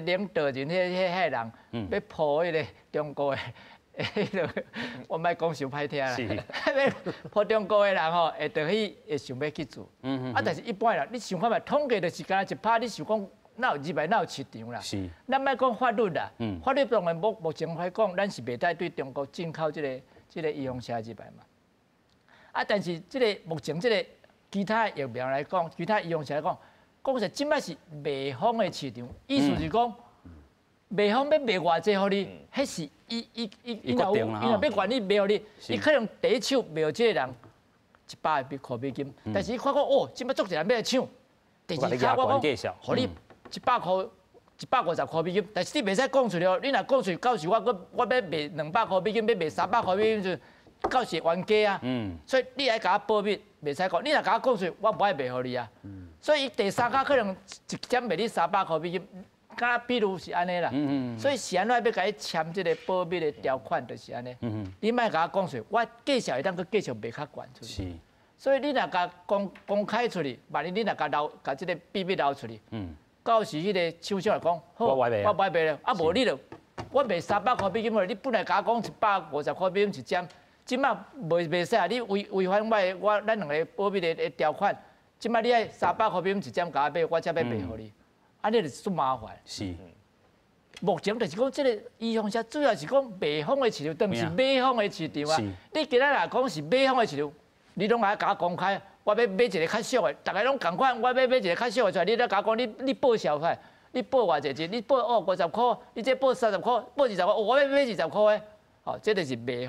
领导人迄人要破迄个中国的，我莫讲伤歹听啦。要破中国的人会会想要去做。但是一般人，你想看嘛，统计就是干1%，你想讲哪有200，哪有市场啦。是。咱莫讲法律啦，法律当然目前来讲，咱是袂使对中国进口这个医用社入来嘛。但是目前其他疫苗来讲，其他医用社来讲，讲实即摆是卖方的市场，意思是讲，卖方要卖偌济互你，迄是伊若要管你卖互你，伊可能第一手卖互即个人100块美金，但是伊看讲即摆足侪人要来抢，第二卡我讲，互你100块。150块美金，但是你袂使讲出了，你若讲出到时我要卖200块美金，要卖300块美金，到时冤家啊。所以你爱甲我保密，袂使讲。你若甲我讲出，我无爱卖互你啊。所以第三家可能一针卖你300块美金，敢比如是安尼啦。所以是安怎要甲伊签这个保密的条款，就是安尼。你莫甲我讲出，我计价会当去继续卖较悬出去。所以你若甲公开出去，万一你若甲这个秘密流出去，到时迄个厂商来讲，好，我卖咧，啊无你就我卖300块美金你本来甲我讲150块美金一针，即马袂使啊！你违反咱两个保密的条款，即马你爱300块美金一针甲我买，我才要卖互你，安尼就是足麻烦。是。目前就是讲，这个医用车主要是讲卖方的市场，但是买方的市场啊。你今仔来讲是买方的市场。你拢爱甲我公开，我要买一个较俗的，大家拢共款，我要买一个较俗的出来，你咧甲我讲，你报销快，你报偌济钱？你报50块，你这报30块，报20块，我要买20块的，哦，这就是买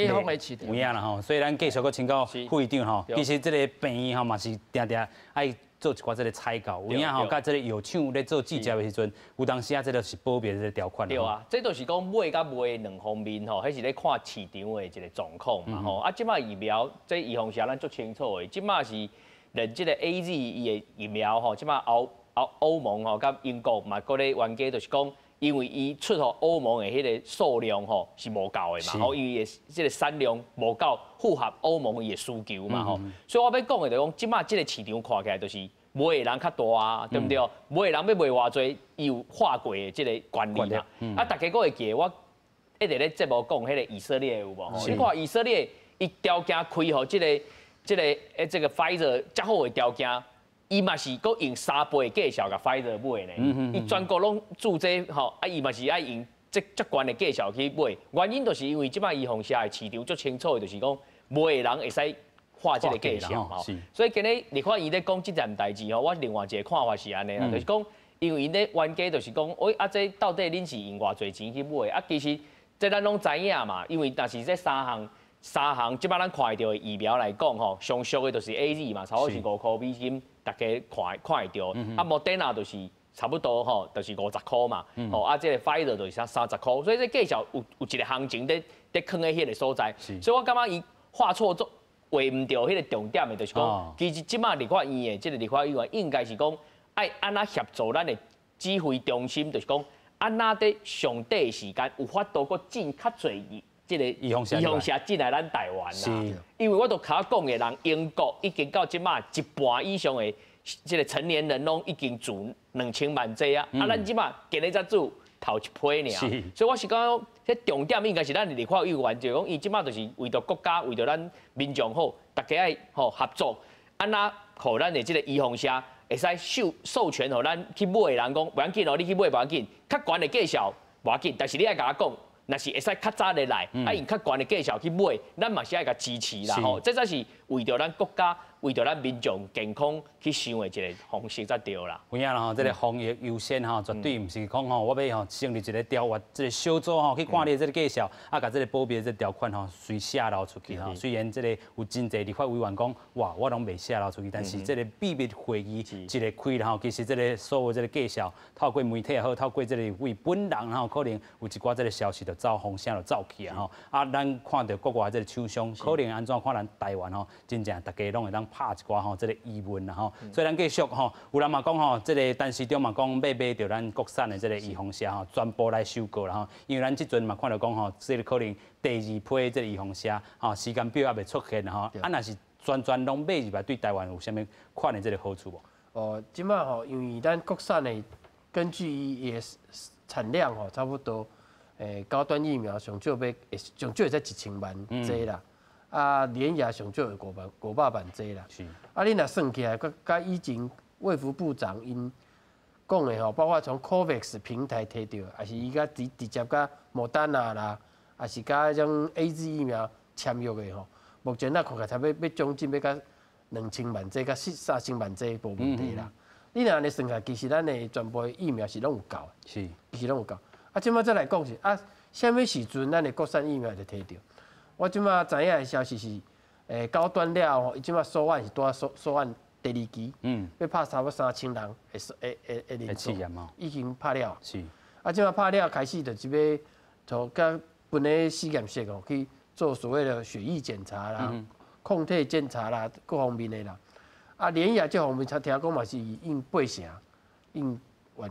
方的市场。有影啦吼，所以咱继续搁请教副院长吼，其实这个病院吼嘛是定定爱做一寡这个采购，有影吼，甲这个药厂咧做制造的时阵，有当时啊，这个是保密的这个条款。对啊，这就是讲买甲卖两方面吼，迄是咧看市场的一个状况嘛吼。啊，即马疫苗这预防下咱足清楚的，即马是连这个 AZ 伊的疫苗吼，即马欧盟吼甲英国嘛，搁咧冤家就是讲，因为伊出乎欧盟的迄个数量吼是无够的嘛，吼，因为这个产量无够符合欧盟伊的需求嘛吼。所以我要讲的就是讲，即马这个市场看起来就是。卖的人较大啊，对不对？卖的人要卖偌济，伊有划过的这个管理嘛。啊，大家搁会记得我一直咧节目讲迄个以色列有无？你看以色列伊条件开互这个 Pfizer 较好的条件，伊嘛是搁用3倍的价格甲 Pfizer 买呢。伊全国拢注这吼，啊伊嘛是爱用足悬的价格去买。原因就是因为即摆预防下的市场足清楚的，就是讲卖的人会使。画这个计数嘛，所以今日你看伊咧讲这件代志吼，我另外一个看法是安尼啦，就是讲，因为因咧冤家就是讲，啊这到底恁是用偌济钱去买？啊其实这咱拢知影嘛，因为但是这三项，即摆咱看到的疫苗来讲吼，上俗的就是 AZ 嘛，差不多是5块美金，大家看会到，啊Moderna就是差不多吼，就是50块嘛，吼啊这个 Pfizer 就是30块，所以这计数有一个行情在囥喺迄个所在，所以我感觉伊画错做。画唔到迄个重点的，就是讲，其实即马立法院的即个立法委员应该是讲，爱安那协助咱的指挥中心，就是讲，安那在上短的时间有法度搁进较侪即个预防车进来咱台湾啦。因为我都卡讲的人，英国已经到即马一半以上的即个成年人拢已经住2000万剂啊，啊，咱即马今日才做头一批尔，所以我是讲。迄重点应该是咱立法委员，就讲伊即马就是为着国家，为着咱民众好，大家爱合作，安那互咱的即个预防车会使授权互咱去买的人讲，不要紧哦，你去买不要紧，较悬的价数不要紧，但是你爱甲我讲，若是会使较早的来，用较悬的价数去买，咱嘛是爱甲支持啦吼，这才是为着咱国家。为着咱民众健康去想的一个方式才对啦。有影啦吼，这个防疫优先吼，绝对唔是讲吼，我要吼成立一个调查，这个小组吼去看你这个介绍，啊，把这个保密这条款吼随泄露出去吼。虽然这个有真侪立法委员讲，哇，我拢未泄露出去，但是这个秘密会议一个开了吼，其实这个所有这个介绍，透过媒体也好，透过这个为本人吼，可能有一寡这个消息就走风声就走去啊吼。啊，咱看到国外这个厂商可能安怎看咱台湾吼，真正大家拢会当。拍一寡吼，这个疑问啦吼，所以咱继续吼，有人嘛讲吼，这个陈市长嘛讲要买到咱国产的这个预防车吼，全部来收购啦吼，因为咱即阵嘛看到讲吼，这个可能第2批这个预防车吼，时间表也未出现吼，啊若是全拢买入来，对台湾有啥物款的这个好处无？哦，即摆吼，因为咱国产的根据伊的产量吼，差不多，高端疫苗上少会才1000万剂啦。啊，连牙上少有500万剂啦。是。啊，你若算起来，甲以前卫福部长因讲的吼，包括从 COVAX 平台摕到，还是伊甲直接甲莫丹娜啦，还是甲迄种 AZ 疫苗签约的吼，目前咱看起来差要将近要甲2000万剂，甲300万剂无问题啦。你若安尼算起来，其实咱的全部的疫苗是拢有够的。是。其实拢有够。啊，即摆再来讲是啊，啥物时阵咱的国产疫苗就摕到？我即马知影的消息是，高端了吼，伊即马索案是拄啊索案第2期，要拍差不多3000人会临床，已经拍了。是。啊，即马拍了开始就是要从甲分个实验室吼去做所谓的血液检查啦、抗体检查啦，各方面的啦。啊，连夜这方面才听讲嘛是用8成，用完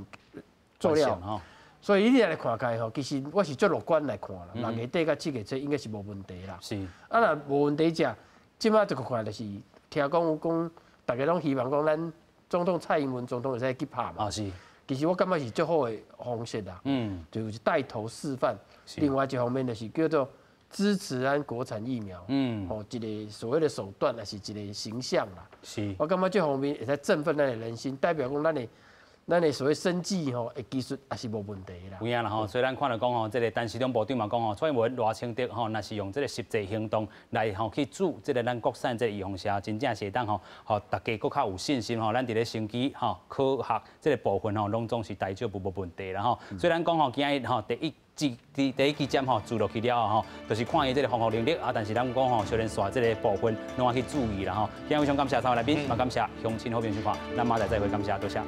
做了。所以你来看开吼，其实我是足乐观来看啦。6月底到7月初应该是无问题啦。是。啊，若无问题者，即摆这个看就是听讲讲，大家拢希望讲咱总统蔡英文总统会使去拍嘛。啊是。其实我感觉是最好的方式啦。就是带头示范。另外一方面就是叫做支持咱国产疫苗。一个所谓的手段，也是一个形象啦。是。我感觉这方面会使振奋咱的人心，代表讲咱的所谓生技吼的技术也是无问题啦。有影啦吼，所以咱看到讲吼，这个陈时中部长嘛讲吼，蔡英文赖清德吼，若是用这个实际行动来吼去助这个咱国产这个预防车，真正是当吼，大家更较有信心吼，咱伫咧生机吼科学这个部分吼，拢总是大丈夫无问题啦吼。所以咱讲吼，今日吼第一期针吼做落去了吼，就是看伊这个防护能力啊，但是咱讲吼，小人刷这个部分拢要去注意啦吼。今日非常感谢3位来宾，也感谢乡亲好朋友收看，咱马仔再会，感谢多谢。